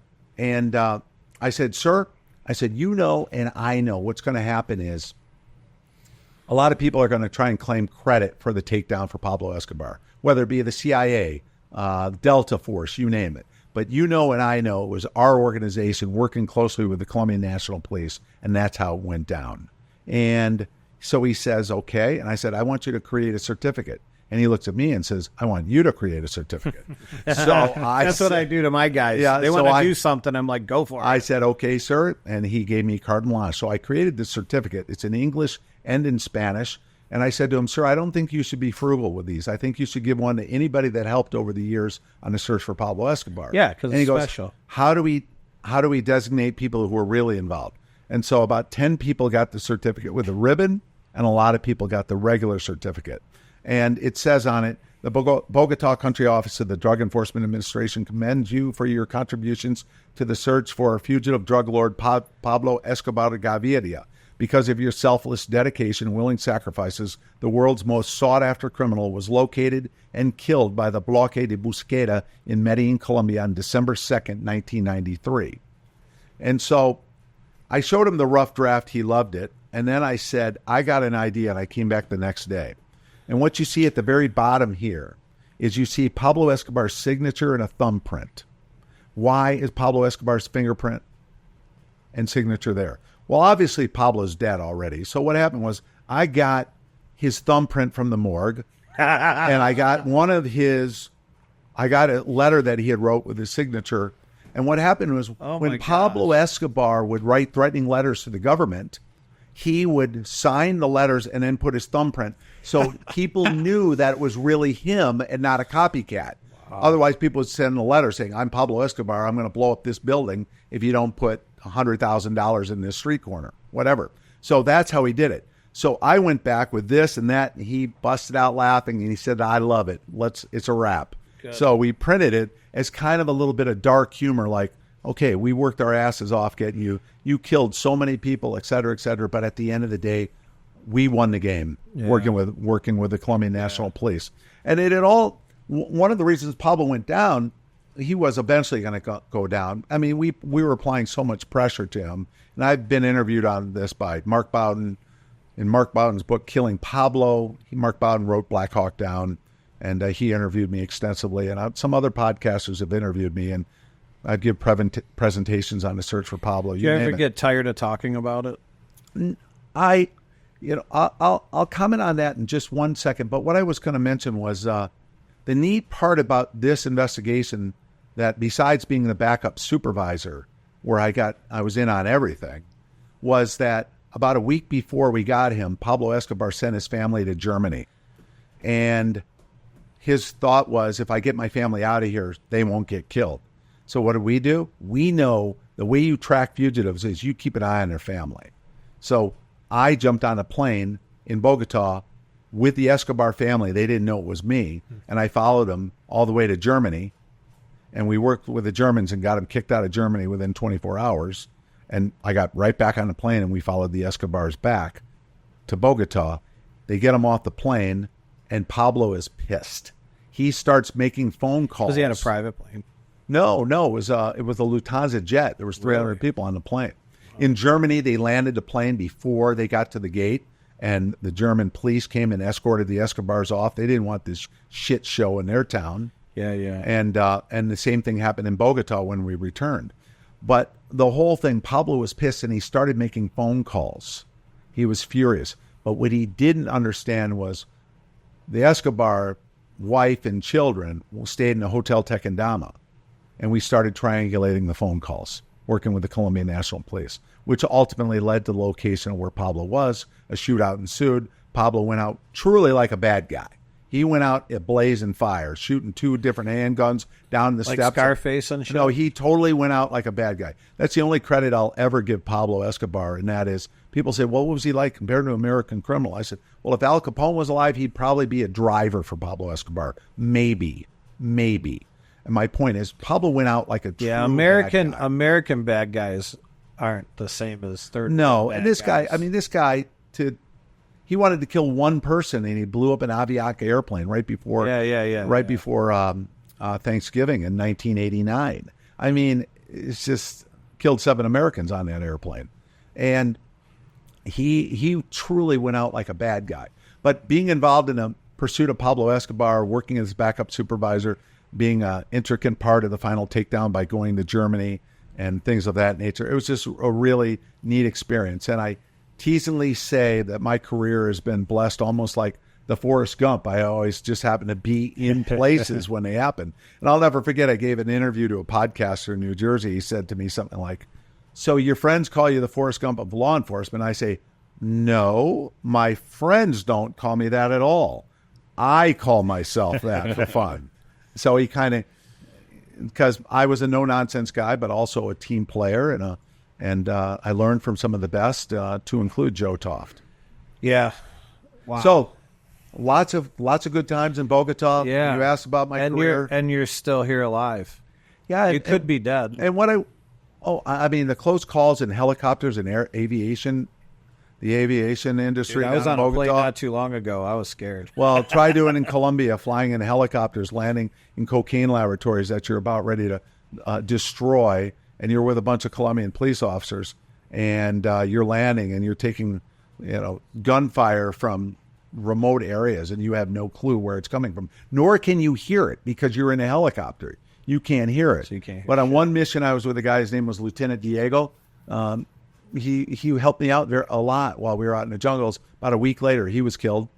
said, sir, you know and I know what's going to happen is a lot of people are going to try and claim credit for the takedown for Pablo Escobar, whether it be the CIA, Delta Force, you name it. But you know and I know it was our organization working closely with the Colombian National Police, and that's how it went down. And so he says, okay. And I said, I want you to create a certificate. And he looks at me and says, I want you to create a certificate. So That's what I do to my guys. Yeah, they want to do something. I'm like, go for it. I said, okay, sir. And he gave me carte blanche. So I created this certificate. It's in English and in Spanish. And I said to him, sir, I don't think you should be frugal with these. I think you should give one to anybody that helped over the years on the search for Pablo Escobar. Yeah, because it's goes, special. How do we designate people who are really involved? And so about 10 people got the certificate with a ribbon, and a lot of people got the regular certificate. And it says on it, the Bogota Country Office of the Drug Enforcement Administration commends you for your contributions to the search for fugitive drug lord Pablo Escobar Gaviria. Because of your selfless dedication and willing sacrifices, the world's most sought-after criminal was located and killed by the Bloque de Busqueda in Medellin, Colombia on December 2nd, 1993. And so I showed him the rough draft. He loved it. And then I said, I got an idea, and I came back the next day. And what you see at the very bottom here is you see Pablo Escobar's signature and a thumbprint. Why is Pablo Escobar's fingerprint and signature there? Well, obviously Pablo's dead already. So what happened was I got his thumbprint from the morgue, and I got I got a letter that he had wrote with his signature. And what happened was when Pablo Escobar would write threatening letters to the government, he would sign the letters and then put his thumbprint. So people knew that it was really him and not a copycat. Wow. Otherwise, people would send a letter saying, I'm Pablo Escobar. I'm going to blow up this building if you don't put $100,000 in this street corner, whatever. So that's how he did it. So I went back with this and that, and he busted out laughing, and he said, I love it. It's a wrap. Good. So we printed it as kind of a little bit of dark humor, like, okay, we worked our asses off getting you. You killed so many people, et cetera, but at the end of the day, we won the game working with the Colombian National Police. And it had all, one of the reasons Pablo went down, he was eventually going to go down. I mean, we were applying so much pressure to him. And I've been interviewed on this by Mark Bowden. In Mark Bowden's book, Killing Pablo, Mark Bowden wrote Black Hawk Down, and he interviewed me extensively. And some other podcasters have interviewed me, and I'd give presentations on the search for Pablo. You ever get tired of talking about it? I'll comment on that in just 1 second. But what I was going to mention was the neat part about this investigation, that besides being the backup supervisor, where I was in on everything, was that about a week before we got him, Pablo Escobar sent his family to Germany. And his thought was, if I get my family out of here, they won't get killed. So what do? We know the way you track fugitives is you keep an eye on their family. So I jumped on a plane in Bogota with the Escobar family. They didn't know it was me. And I followed them all the way to Germany. And we worked with the Germans and got them kicked out of Germany within 24 hours. And I got right back on the plane, and we followed the Escobars back to Bogota. They get him off the plane, and Pablo is pissed. He starts making phone calls. Because he had a private plane. No, it was a Lufthansa jet. There was 300 people on the plane. In Germany, they landed the plane before they got to the gate, and the German police came and escorted the Escobars off. They didn't want this shit show in their town. Yeah. And the same thing happened in Bogota when we returned. But the whole thing, Pablo was pissed, and he started making phone calls. He was furious. But what he didn't understand was the Escobar wife and children stayed in a Hotel Tequendama, and we started triangulating the phone calls, working with the Colombian National Police, which ultimately led to the location where Pablo was. A shootout ensued. Pablo went out truly like a bad guy. He went out at blazing fire, shooting 2 different handguns down the steps. Like Scarface and shit? No, he totally went out like a bad guy. That's the only credit I'll ever give Pablo Escobar, and that is, people say, well, what was he like compared to an American criminal? I said, well, if Al Capone was alive, he'd probably be a driver for Pablo Escobar. Maybe. And my point is, Pablo went out like a true American bad guy. American bad guys aren't the same as third. No, and this guy, he wanted to kill one person, and he blew up an Avianca airplane right before before Thanksgiving in 1989. I mean, it's just killed 7 Americans on that airplane, and he truly went out like a bad guy. But being involved in a pursuit of Pablo Escobar, working as backup supervisor, being an intricate part of the final takedown by going to Germany and things of that nature, it was just a really neat experience. And I teasingly say that my career has been blessed almost like the Forrest Gump. I always just happen to be in places when they happen. And I'll never forget, I gave an interview to a podcaster in New Jersey. He said to me something like, so your friends call you the Forrest Gump of law enforcement? I say, no, my friends don't call me that at all. I call myself that for fun. So he kind of, because I was a no-nonsense guy, but also a team player, and I learned from some of the best, to include Joe Toft. Yeah. Wow. So lots of good times in Bogota. Yeah. You asked about my career. And you're still here alive. Yeah. You could be dead. And I mean, the close calls in helicopters and aviation, the aviation industry. Dude, I was on Bogota. a plane not too long ago. I was scared. Well, try doing it in Colombia, flying in helicopters, landing in cocaine laboratories that you're about ready to destroy, and you're with a bunch of Colombian police officers, and you're landing, and you're taking, gunfire from remote areas, and you have no clue where it's coming from. Nor can you hear it because you're in a helicopter. You can't hear it. So you can't hear but on one mission, I was with a guy. His name was Lieutenant Diego. He helped me out there a lot while we were out in the jungles. About a week later, he was killed.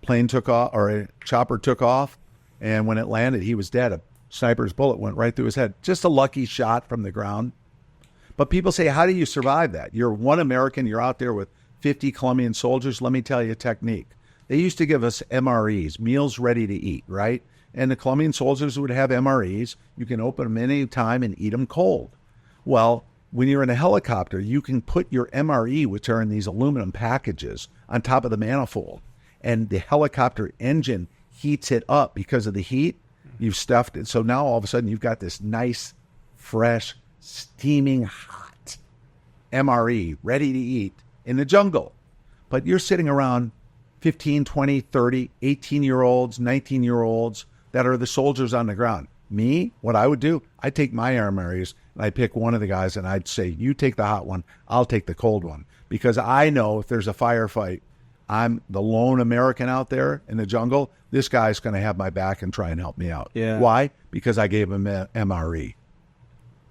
Plane took off, or a chopper took off, and when it landed, he was dead. A sniper's bullet went right through his head. Just a lucky shot from the ground. But people say, how do you survive that? You're one American. You're out there with 50 Colombian soldiers. Let me tell you a technique. They used to give us MREs, meals ready to eat, right? And the Colombian soldiers would have MREs. You can open them any time and eat them cold. Well, when you're in a helicopter, you can put your MRE, which are in these aluminum packages, on top of the manifold. And the helicopter engine heats it up because of the heat. You've stuffed it. So now all of a sudden you've got this nice, fresh, steaming hot MRE ready to eat in the jungle. But you're sitting around 15, 20, 30, 18-year-olds, 19-year-olds that are the soldiers on the ground. Me, what I would do, I'd take my MREs and I'd pick one of the guys and I'd say, you take the hot one, I'll take the cold one. Because I know if there's a firefight, I'm the lone American out there in the jungle. This guy's going to have my back and try and help me out. Yeah. Why? Because I gave him an MRE.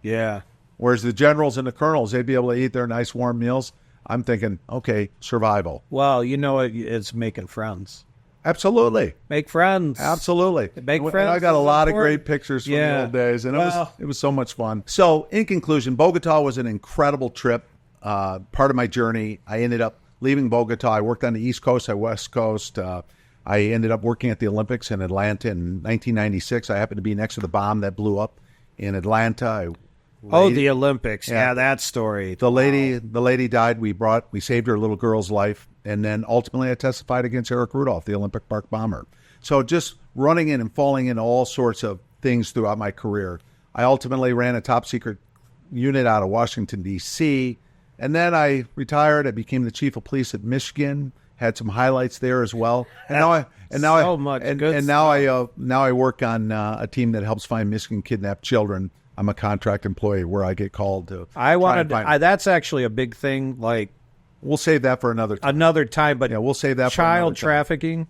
Yeah. Whereas the generals and the colonels, they'd be able to eat their nice warm meals. I'm thinking, okay, survival. Well, it's making friends. Absolutely. Make friends. Absolutely. Make friends. And I got a lot important. of great pictures from the old days, and it was so much fun. So, in conclusion, Bogota was an incredible trip, part of my journey. I ended up leaving Bogota. I worked on the East Coast, West Coast. I ended up working at the Olympics in Atlanta in 1996. I happened to be next to the bomb that blew up in Atlanta. The Olympics. Yeah, that story. The lady died. We saved her little girl's life. And then ultimately I testified against Eric Rudolph, the Olympic Park bomber. So just running in and falling into all sorts of things throughout my career. I ultimately ran a top secret unit out of Washington, D.C. And then I retired. I became the chief of police at Michigan. Had some highlights there as well. And now I work on a team that helps find Michigan kidnapped children. I'm a contract employee where I get called to. That's actually a big thing. Like, we'll save that for another time. But yeah, we'll save that. Child trafficking.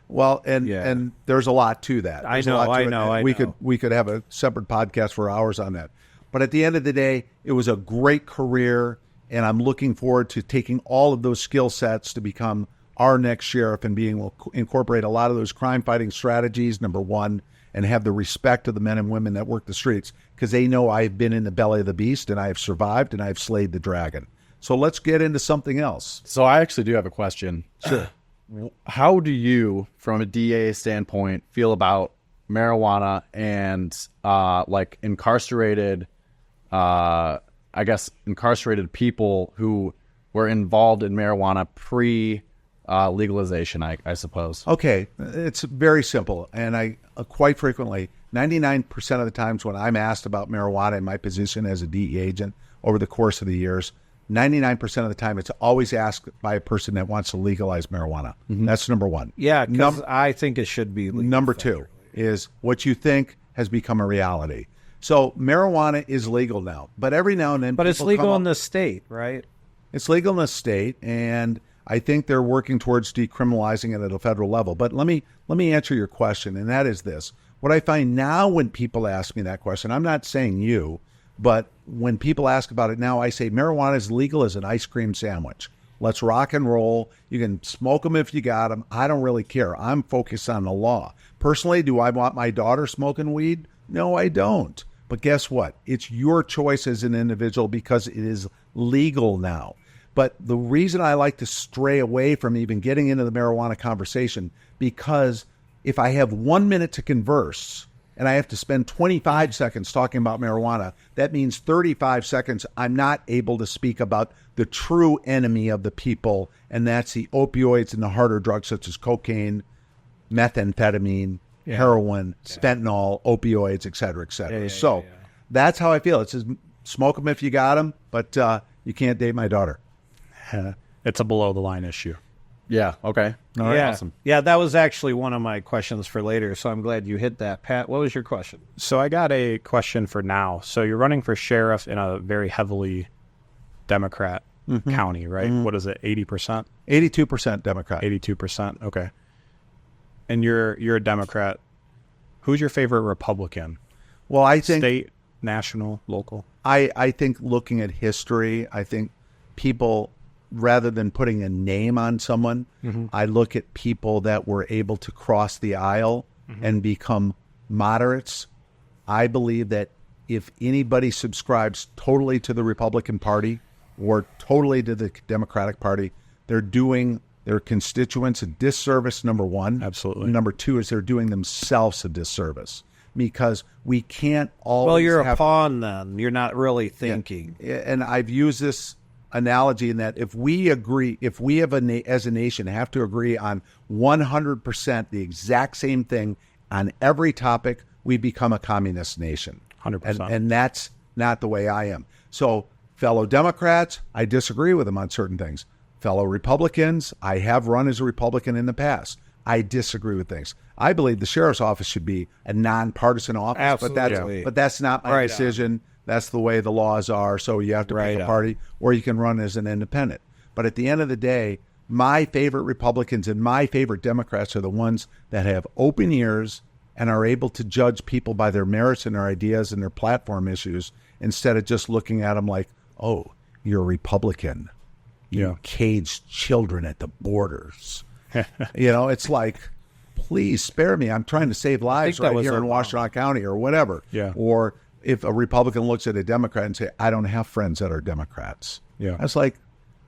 Well, and there's a lot to that. I know. We could have a separate podcast for hours on that. But at the end of the day, it was a great career, and I'm looking forward to taking all of those skill sets to become our next sheriff and being able to incorporate a lot of those crime-fighting strategies, number one, and have the respect of the men and women that work the streets, because they know I've been in the belly of the beast and I have survived and I've slayed the dragon. So let's get into something else. So I actually do have a question. Sure. How do you, from a DA standpoint, feel about marijuana and like incarcerated, incarcerated people who were involved in marijuana pre-legalization, I suppose? Okay, it's very simple. And I quite frequently, 99% of the times when I'm asked about marijuana in my position as a DEA agent over the course of the years, 99% of the time, it's always asked by a person that wants to legalize marijuana. Mm-hmm. That's number one. Yeah, because I think it should be legal. Number two is what you think has become a reality. So marijuana is legal now, but every now and then... But it's legal in the state, right? It's legal in the state, and I think they're working towards decriminalizing it at a federal level. But let me answer your question, and that is this. What I find now when people ask me that question, I'm not saying you, but when people ask about it now, I say marijuana is legal as an ice cream sandwich. Let's rock and roll. You can smoke them if you got them. I don't really care. I'm focused on the law. Personally, do I want my daughter smoking weed? No, I don't. But guess what? It's your choice as an individual because it is legal now. But the reason I like to stray away from even getting into the marijuana conversation, because if I have 1 minute to converse and I have to spend 25 seconds talking about marijuana, that means 35 seconds I'm not able to speak about the true enemy of the people, and that's the opioids and the harder drugs such as cocaine, methamphetamine, heroin, fentanyl, opioids, et cetera, et cetera. That's how I feel. It says smoke them if you got them, but you can't date my daughter. It's a below-the-line issue. Yeah, okay. All right, awesome. Yeah, that was actually one of my questions for later, so I'm glad you hit that. Pat, what was your question? So I got a question for now. So you're running for sheriff in a very heavily Democrat county, right? Mm-hmm. What is it, 80%? 82% Democrat. 82%, okay. And you're a Democrat. Who's your favorite Republican? Well, I think... State, national, local? I think looking at history, I think people... rather than putting a name on someone, I look at people that were able to cross the aisle and become moderates. I believe that if anybody subscribes totally to the Republican Party or totally to the Democratic Party, they're doing their constituents a disservice, number one. Absolutely. Number two is they're doing themselves a disservice, because we can't always... Well, you're a pawn then. You're not really thinking. Yeah. And I've used this analogy in that if we agree, if we have as a nation have to agree on 100% the exact same thing on every topic, we become a communist nation. 100%. And that's not the way I am. So fellow Democrats, I disagree with them on certain things. Fellow Republicans, I have run as a Republican in the past. I disagree with things. I believe the sheriff's office should be a nonpartisan office, Absolutely. but that's not my decision. That's the way the laws are, so you have to pick a party, or you can run as an independent. But at the end of the day, my favorite Republicans and my favorite Democrats are the ones that have open ears and are able to judge people by their merits and their ideas and their platform issues, instead of just looking at them like, oh, you're a Republican. You caged children at the borders. It's like, please spare me. I'm trying to save lives right here in Washtenaw County or whatever. Yeah. Or if a Republican looks at a Democrat and say, I don't have friends that are Democrats. Yeah. That's like,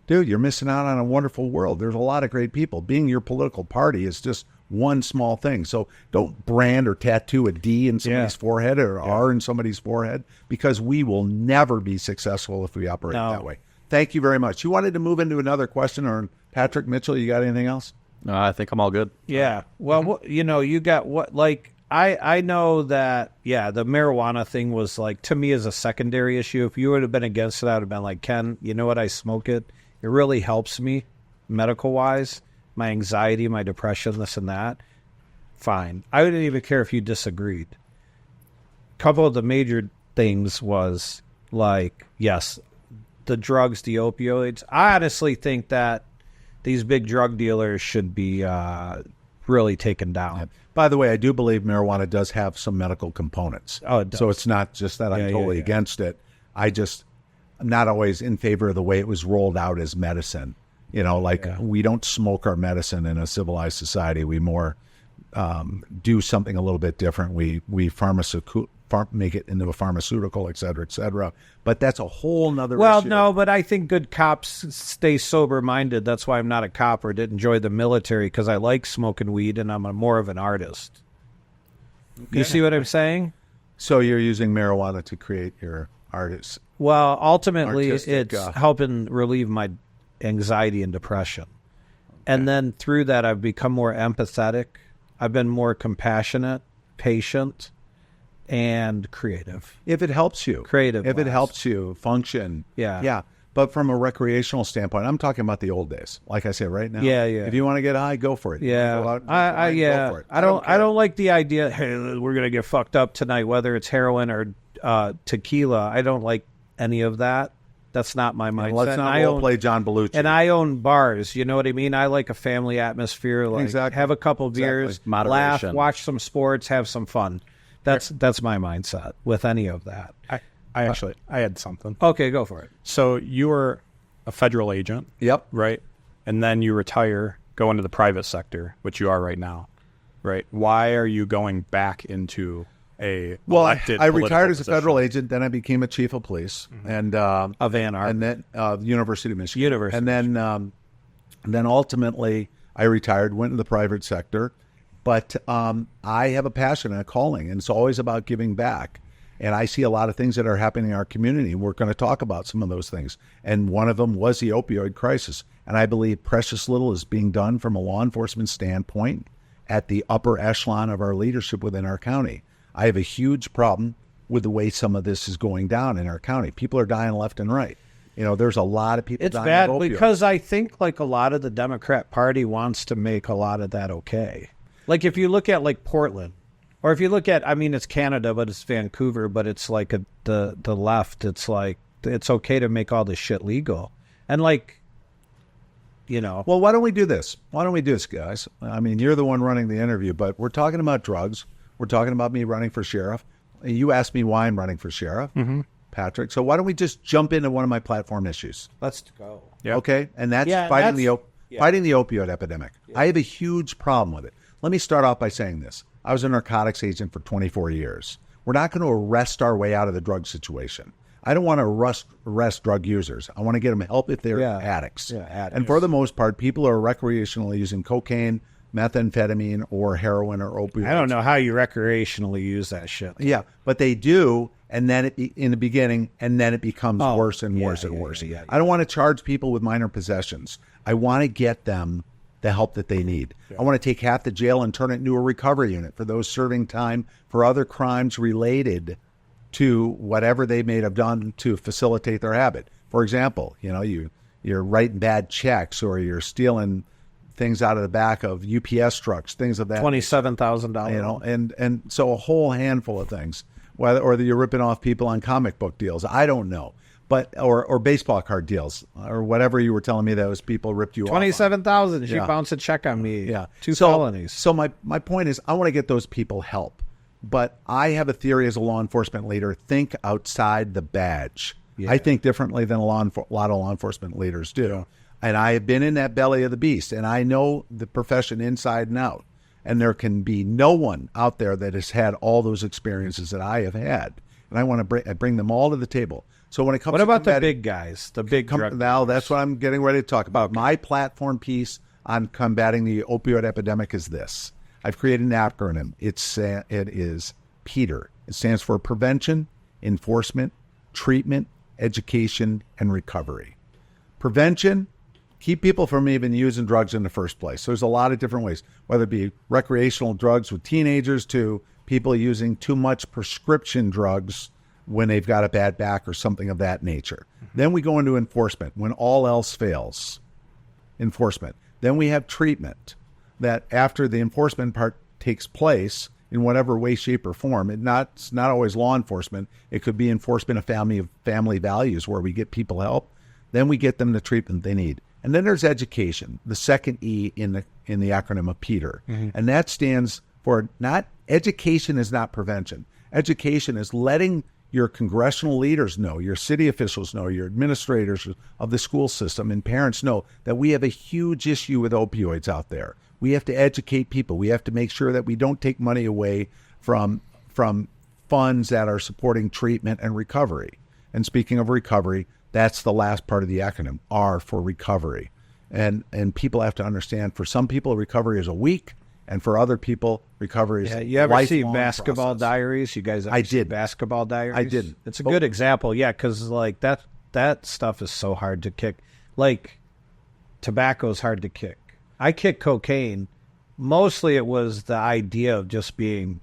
dude, you're missing out on a wonderful world. There's a lot of great people. Being your political party is just one small thing. So don't brand or tattoo a D in somebody's forehead or R in somebody's forehead, because we will never be successful if we operate that way. Thank you very much. You wanted to move into another question, or Patrick Mitchell, you got anything else? No, I think I'm all good. Yeah. Well, you got what, like, I know that, the marijuana thing was, like, to me, is a secondary issue. If you would have been against it, I would have been like, Ken, you know what? I smoke it. It really helps me medical-wise, my anxiety, my depression, this and that. Fine. I wouldn't even care if you disagreed. A couple of the major things was, like, yes, the drugs, the opioids. I honestly think that these big drug dealers should be really taken down. By the way, I do believe marijuana does have some medical components. Oh, it does. So it's not just that I'm totally against it. I'm not always in favor of the way it was rolled out as medicine. We don't smoke our medicine in a civilized society. We more do something a little bit different. We make it into a pharmaceutical, et cetera, et cetera. But that's a whole nother issue. No, but I think good cops stay sober-minded. That's why I'm not a cop or didn't join the military, because I like smoking weed and I'm more of an artist. Okay. You see what I'm saying? So you're using marijuana to create your artists. Well, ultimately, it's helping relieve my anxiety and depression. Okay. And then through that, I've become more empathetic. I've been more compassionate, patient, and creative. If it helps you. Creative. If it helps you function. Yeah. Yeah. But from a recreational standpoint, I'm talking about the old days. Like I said, right now. Yeah. If you want to get high, go for it. Yeah. Go for it. I don't like the idea, hey, we're going to get fucked up tonight, whether it's heroin or tequila. I don't like any of that. That's not my mindset. Let's not play John Belushi. And I own bars. You know what I mean? I like a family atmosphere. Like, have a couple beers, laugh, watch some sports, have some fun. That's my mindset with any of that. I had something. Okay, go for it. So you were a federal agent. Yep. Right? And then you retire, go into the private sector, which you are right now. Right? Why are you going back into I retired as a federal agent, then I became a chief of police and of Ann Arbor, and then University of Michigan. And then ultimately I retired, went into the private sector. But I have a passion and a calling, and it's always about giving back. And I see a lot of things that are happening in our community. We're going to talk about some of those things. And one of them was the opioid crisis. And I believe precious little is being done from a law enforcement standpoint at the upper echelon of our leadership within our county. I have a huge problem with the way some of this is going down in our county. People are dying left and right. There's a lot of people dying of opioids. It's bad because I think like a lot of the Democrat Party wants to make a lot of that okay. Like if you look at like Portland, or if you look at, it's Canada, but it's Vancouver, but it's like the left. It's like, it's okay to make all this shit legal. And like, Well, why don't we do this? Guys? You're the one running the interview, but we're talking about drugs. We're talking about me running for sheriff. You asked me why I'm running for sheriff, Patrick. So why don't we just jump into one of my platform issues? Let's go. Yep. Okay, and that's fighting the opioid epidemic. Yeah. I have a huge problem with it. Let me start off by saying this. I was a narcotics agent for 24 years. We're not going to arrest our way out of the drug situation. I don't want to arrest drug users. I want to get them help if they're addicts. Yeah, addicts. And for the most part, people are recreationally using cocaine, methamphetamine, or heroin or opioids. I don't know how you recreationally use that shit. Yeah, but they do, and then in the beginning, and then it becomes worse and worse and worse. Yeah. I don't want to charge people with minor possessions. I want to get them the help that they need. Yeah. I want to take half the jail and turn it into a recovery unit for those serving time for other crimes related to whatever they may have done to facilitate their habit. For example, you're writing bad checks, or you're stealing things out of the back of UPS trucks, things of that. $27,000. And so a whole handful of things. Or you're ripping off people on comic book deals. I don't know. But or baseball card deals, or whatever you were telling me those people ripped you off. $27,000. She bounced a check on me. Yeah. 2 felonies. So my point is, I want to get those people help. But I have a theory as a law enforcement leader: think outside the badge. Yeah. I think differently than a lot of law enforcement leaders do. Yeah. And I have been in that belly of the beast, and I know the profession inside and out. And there can be no one out there that has had all those experiences that I have had. And I want to bring them all to the table. So when it comes what to about the big guys, the big drug now, that's what I'm getting ready to talk about. My platform piece on combating the opioid epidemic is this. I've created an acronym. It is PETER. It stands for Prevention, Enforcement, Treatment, Education, and Recovery. Prevention, keep people from even using drugs in the first place. So there's a lot of different ways, whether it be recreational drugs with teenagers to people using too much prescription drugs when they've got a bad back or something of that nature. Then we go into enforcement when all else fails. Enforcement. Then we have treatment, that after the enforcement part takes place in whatever way, shape, or form, it's not always law enforcement. It could be enforcement of family values, where we get people help. Then we get them the treatment they need. And then there's education, the second E in the acronym of PETER. And that stands for education is not prevention. Education is letting your congressional leaders know, your city officials know, your administrators of the school system and parents know that we have a huge issue with opioids out there. We have to educate people. We have to make sure that we don't take money away from funds that are supporting treatment and recovery. And speaking of recovery, that's the last part of the acronym, R for recovery. And people have to understand, for some people, recovery is a week, and for other people, recovery is you ever see Basketball process. Diaries? You guys ever see Basketball Diaries? I didn't. It's a good example, because like that stuff is so hard to kick. Like, tobacco's hard to kick. I kicked cocaine. Mostly it was the idea of just being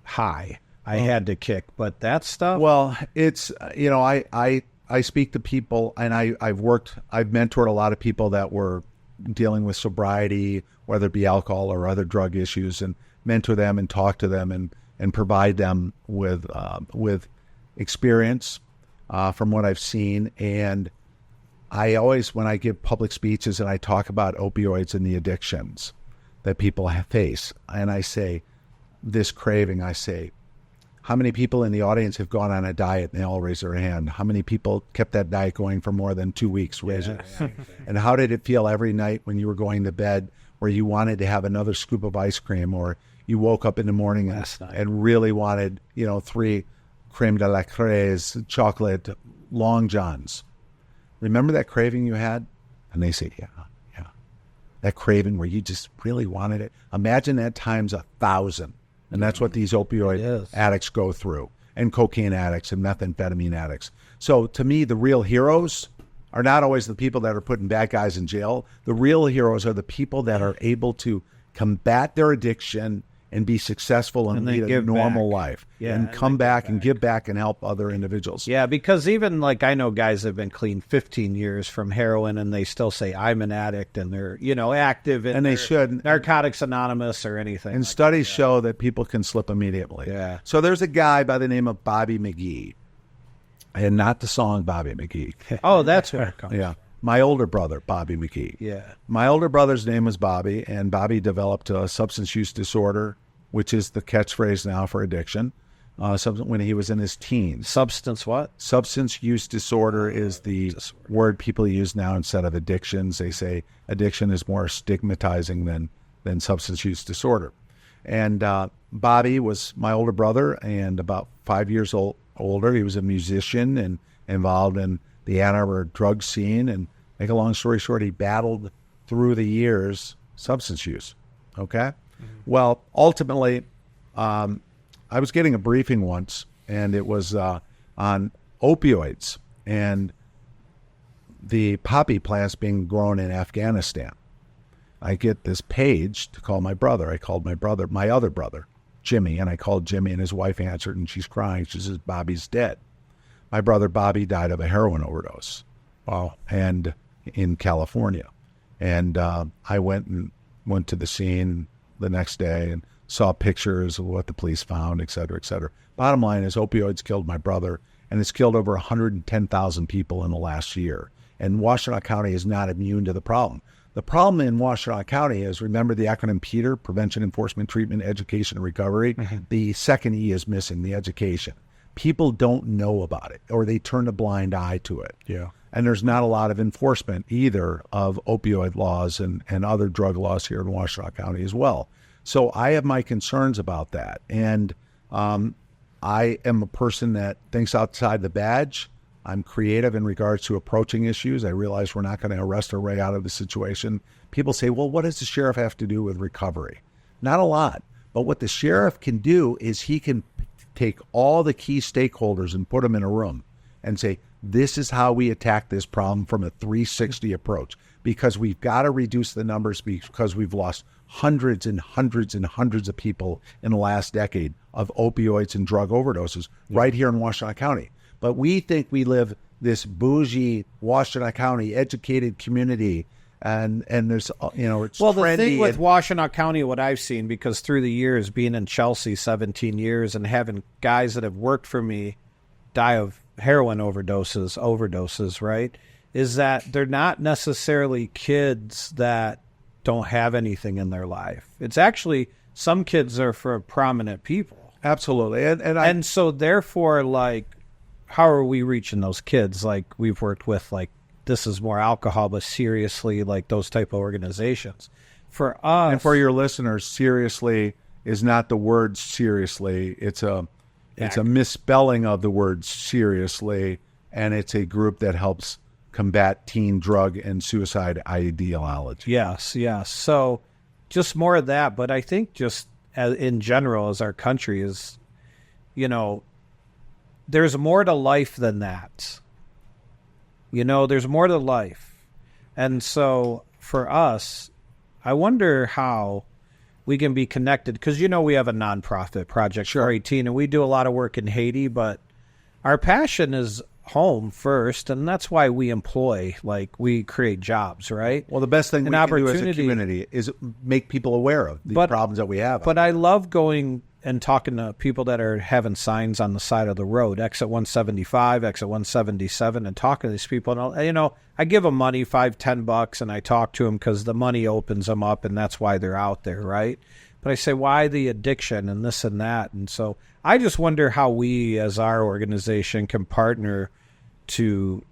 high. I had to kick, but that stuff. Well, it's I speak to people, and I've mentored a lot of people that were dealing with sobriety, whether it be alcohol or other drug issues, and mentor them and talk to them and provide them with experience from what I've seen. And I always, when I give public speeches and I talk about opioids and the addictions that people face, and I say this craving, I say, how many people in the audience have gone on a diet? And they all raise their hand. How many people kept that diet going for more than 2 weeks? Raise it. And how did it feel every night when you were going to bed where you wanted to have another scoop of ice cream, or you woke up in the morning and really wanted, 3 creme de la crème, chocolate, Long Johns? Remember that craving you had? And they say, yeah. That craving where you just really wanted it. Imagine that times 1,000. And that's what these opioid addicts go through, and cocaine addicts and methamphetamine addicts. So to me, the real heroes are not always the people that are putting bad guys in jail. The real heroes are the people that are able to combat their addiction and be successful and lead a normal life, and come back and give back and help other individuals. Yeah, because even like I know guys that have been clean 15 years from heroin, and they still say I'm an addict, and they're active in and they should Narcotics Anonymous or anything. And studies show that people can slip immediately. Yeah. So there's a guy by the name of Bobby Magee, and not the song Bobby Magee. Oh, that's where it comes. Yeah. My older brother, Bobby Magee. Yeah. My older brother's name was Bobby, and Bobby developed a substance use disorder, which is the catchphrase now for addiction, when he was in his teens. Substance what? Substance use disorder is the word people use now instead of addictions. They say addiction is more stigmatizing than substance use disorder. And Bobby was my older brother, and about 5 years older. He was a musician and involved in the Ann Arbor drug scene. And make a long story short, he battled through the years substance use. Okay? Well, ultimately, I was getting a briefing once, and it was on opioids and the poppy plants being grown in Afghanistan. I get this page to call my brother. I called my other brother, Jimmy, and I called Jimmy, and his wife answered, and she's crying. She says, Bobby's dead. My brother Bobby died of a heroin overdose. Wow. And in California. And I went to the scene the next day and saw pictures of what the police found, et cetera, et cetera. Bottom line is opioids killed my brother, and it's killed over 110,000 people in the last year. And Washtenaw County is not immune to the problem. The problem in Washtenaw County is, remember the acronym PETER, Prevention, Enforcement, Treatment, Education, and Recovery? Mm-hmm. The second E is missing, the education. People don't know about it, or they turn a blind eye to it. Yeah. And there's not a lot of enforcement either of opioid laws and other drug laws here in Washtenaw County as well. So I have my concerns about that. And I am a person that thinks outside the badge. I'm creative in regards to approaching issues. I realize we're not going to arrest our way out of the situation. People say, well, what does the sheriff have to do with recovery? Not a lot. But what the sheriff can do is he can take all the key stakeholders and put them in a room and say, this is how we attack this problem from a 360 approach, because we've got to reduce the numbers, because we've lost hundreds and hundreds and hundreds of people in the last decade of opioids and drug overdoses right here in Washtenaw County. But we think we live this bougie Washtenaw County educated community, and there's, it's well, trendy. The thing with Washtenaw County, what I've seen, because through the years, being in Chelsea 17 years and having guys that have worked for me die of heroin overdoses, right, is that they're not necessarily kids that don't have anything in their life. It's actually, some kids are for prominent people. Absolutely. And so therefore, like, how are we reaching those kids? Like, we've worked with, like, this is more alcohol, but seriously, like those type of organizations. For us, and for your listeners, seriously is not the word seriously. It's a misspelling of the word seriously, and it's a group that helps combat teen drug and suicide ideology. Yes. So just more of that, but I think just in general, as our country is, there's more to life than that. There's more to life. And so for us, I wonder how we can be connected, because we have a nonprofit, Project 418, and we do a lot of work in Haiti, but our passion is home first, and that's why we employ, like, we create jobs, right? Well, the best thing we can do as a community is make people aware of the problems that we have. But I love going and talking to people that are having signs on the side of the road, exit 175, exit 177, and talking to these people. And, I give them money, $5-10, and I talk to them because the money opens them up, and that's why they're out there, right? But I say, why the addiction and this and that? And so I just wonder how we, as our organization, can partner to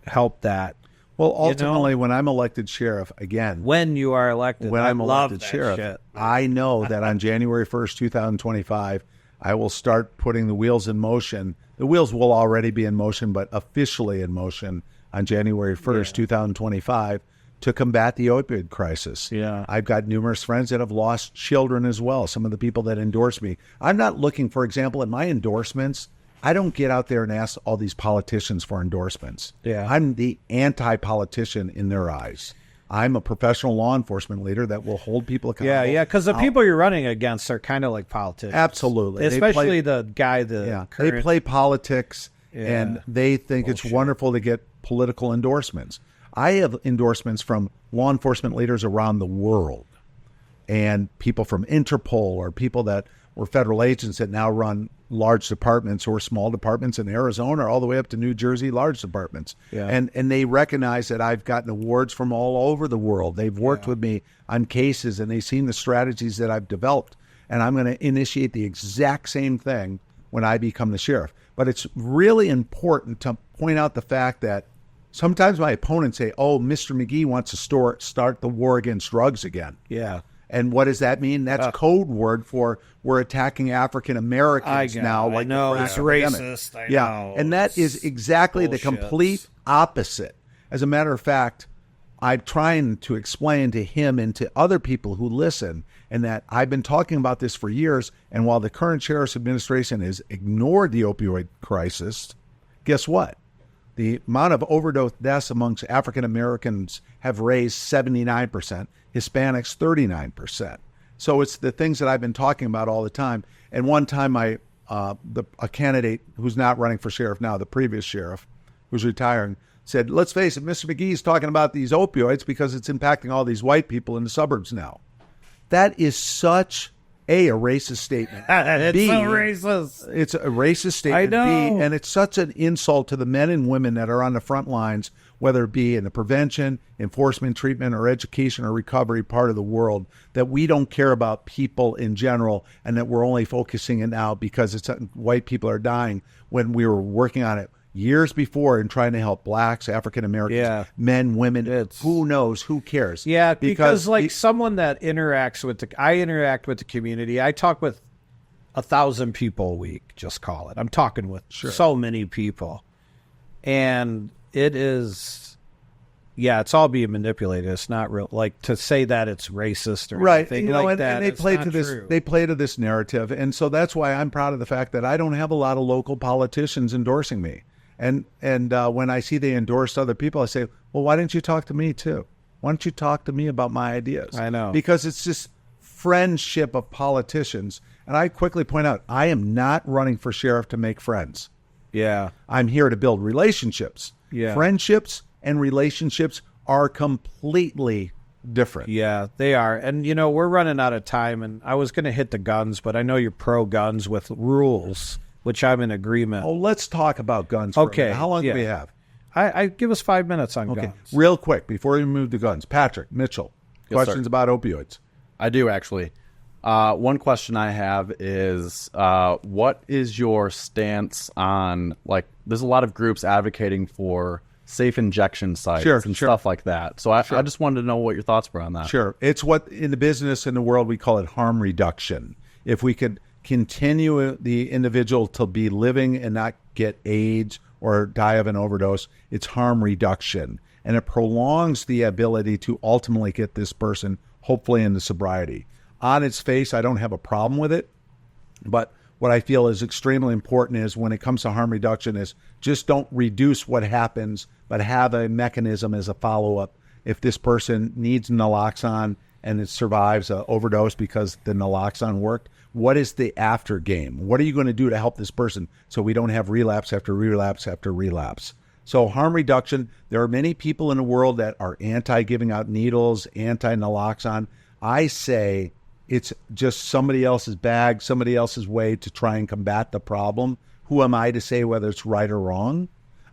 help that. Well, ultimately, when I'm elected sheriff, again. When you are elected. When I'm elected sheriff, shit. I know that on January 1st, 2025, I will start putting the wheels in motion. The wheels will already be in motion, but officially in motion on January 1st, 2025, to combat the opioid crisis. Yeah. I've got numerous friends that have lost children as well, some of the people that endorse me. I'm not looking, for example, in my endorsements, I don't get out there and ask all these politicians for endorsements. Yeah. I'm the anti-politician in their eyes. I'm a professional law enforcement leader that will hold people accountable. Yeah, because the people you're running against are kind of like politicians. Absolutely. Especially the guy, current... They play politics, and they think it's wonderful to get political endorsements. I have endorsements from law enforcement leaders around the world, and people from Interpol, or people that were federal agents that now run large departments or small departments in Arizona, all the way up to New Jersey, large departments. Yeah. And they recognize that I've gotten awards from all over the world. They've worked with me on cases, and they've seen the strategies that I've developed. And I'm going to initiate the exact same thing when I become the sheriff. But it's really important to point out the fact that sometimes my opponents say, oh, Mr. Magee wants to start the war against drugs again. Yeah. And what does that mean? That's code word for we're attacking African Americans now. Like, I know, it's racist. I know. And that is exactly the complete opposite. As a matter of fact, I'm trying to explain to him and to other people who listen, and that I've been talking about this for years, and while the current sheriff's administration has ignored the opioid crisis, guess what? The amount of overdose deaths amongst African Americans have raised 79%, Hispanics 39%. So it's the things that I've been talking about all the time. And one time a candidate who's not running for sheriff now, the previous sheriff, who's retiring, said, let's face it, Mr. Magee is talking about these opioids because it's impacting all these white people in the suburbs now. That is such a racist statement. It's so racist. It's a racist statement. I know. And it's such an insult to the men and women that are on the front lines, whether it be in the prevention, enforcement, treatment, or education or recovery part of the world, that we don't care about people in general, and that we're only focusing it now because it's white people are dying, when we were working on it years before and trying to help blacks, African Americans, men, women. Who knows? Who cares? Yeah, because like someone that interacts with I interact with the community. I talk with 1,000 people a week, just call it. I'm talking with so many people. And it is, it's all being manipulated. It's not real, like, to say that it's racist or anything like that. And they play to this. True. They play to this narrative, and so that's why I'm proud of the fact that I don't have a lot of local politicians endorsing me. And when I see they endorse other people, I say, well, why didn't you talk to me too? Why don't you talk to me about my ideas? I know. Because it's this friendship of politicians. And I quickly point out, I am not running for sheriff to make friends. Yeah. I'm here to build relationships. Yeah. Friendships and relationships are completely different. Yeah, they are. And, we're running out of time, and I was going to hit the guns, but I know you're pro guns with rules, which I'm in agreement. Oh, let's talk about guns. Okay. How long do we have? I give us 5 minutes on guns. Real quick, before we move to guns. Patrick, Mitchell, questions about opioids? I do, actually. One question I have is, what is your stance on, like, there's a lot of groups advocating for safe injection sites and stuff like that. So I just wanted to know what your thoughts were on that. Sure. It's what in the business, in the world, we call it harm reduction. If we could continue the individual to be living and not get AIDS or die of an overdose, it's harm reduction. And it prolongs the ability to ultimately get this person hopefully into sobriety. On its face, I don't have a problem with it, but what I feel is extremely important is when it comes to harm reduction is just don't reduce what happens, but have a mechanism as a follow-up. If this person needs naloxone and it survives an overdose because the naloxone worked, what is the after game? What are you going to do to help this person so we don't have relapse after relapse after relapse? So harm reduction, there are many people in the world that are anti-giving out needles, anti-naloxone. I say it's just somebody else's bag, somebody else's way to try and combat the problem. Who am I to say whether it's right or wrong?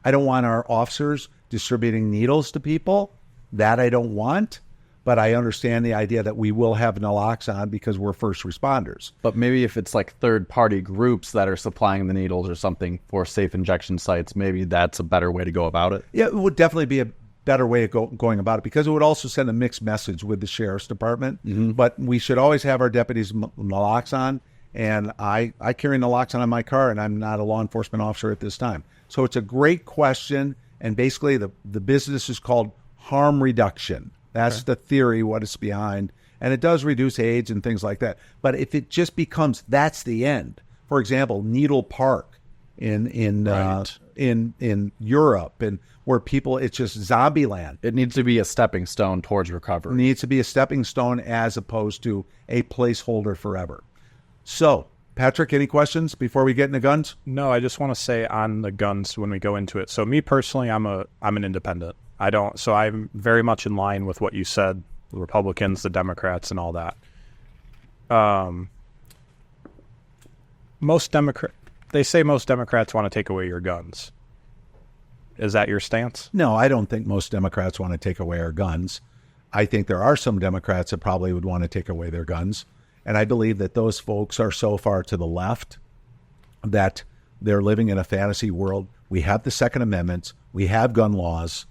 I don't want our officers distributing needles to people. That I don't want. But I understand the idea that we will have naloxone because we're first responders. But maybe if it's like third-party groups that are supplying the needles or something for safe injection sites, maybe that's a better way to go about it. Yeah, it would definitely be a better way of going about it because it would also send a mixed message with the sheriff's department. Mm-hmm. But we should always have our deputies naloxone, and I carry naloxone in my car, and I'm not a law enforcement officer at this time. So it's a great question, and basically the business is called harm reduction. That's the theory, what it's behind. And it does reduce AIDS and things like that. But if it just becomes, that's the end. For example, Needle Park in Europe, and where people, it's just zombie land. It needs to be a stepping stone towards recovery. It needs to be a stepping stone as opposed to a placeholder forever. So, Patrick, any questions before we get into guns? No, I just want to say on the guns when we go into it. So me personally, I'm an independent. So I'm very much in line with what you said, the Republicans, the Democrats, and all that. They say most Democrats want to take away your guns. Is that your stance? No, I don't think most Democrats want to take away our guns. I think there are some Democrats that probably would want to take away their guns. And I believe that those folks are so far to the left that they're living in a fantasy world. We have the Second Amendment. We have gun laws.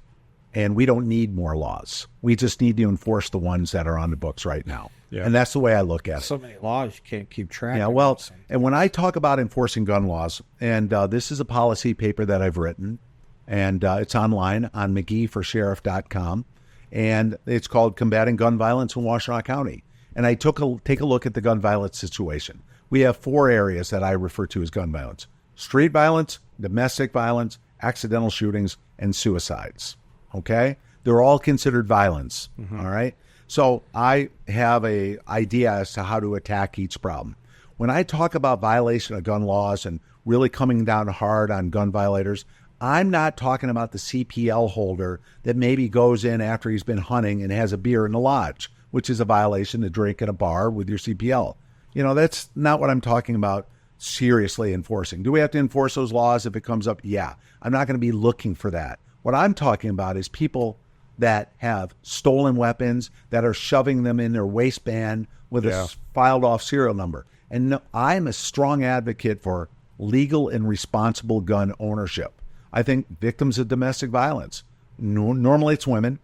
And we don't need more laws. We just need to enforce the ones that are on the books right now. Yeah. And that's the way I look at it. So many laws, you can't keep track of. Yeah, well, and when I talk about enforcing gun laws, and this is a policy paper that I've written, and it's online on MageeForSheriff.com, and it's called Combating Gun Violence in Washtenaw County. And I take a look at the gun violence situation. We have 4 areas that I refer to as gun violence: street violence, domestic violence, accidental shootings, and suicides. Okay? They're all considered violence. Mm-hmm. All right? So I have a idea as to how to attack each problem. When I talk about violation of gun laws and really coming down hard on gun violators, I'm not talking about the CPL holder that maybe goes in after he's been hunting and has a beer in the lodge, which is a violation to drink at a bar with your CPL. You know, that's not what I'm talking about seriously enforcing. Do we have to enforce those laws if it comes up? Yeah. I'm not going to be looking for that. What I'm talking about is people that have stolen weapons, that are shoving them in their waistband with a filed off serial number. And no, I'm a strong advocate for legal and responsible gun ownership. I think victims of domestic violence, normally it's women,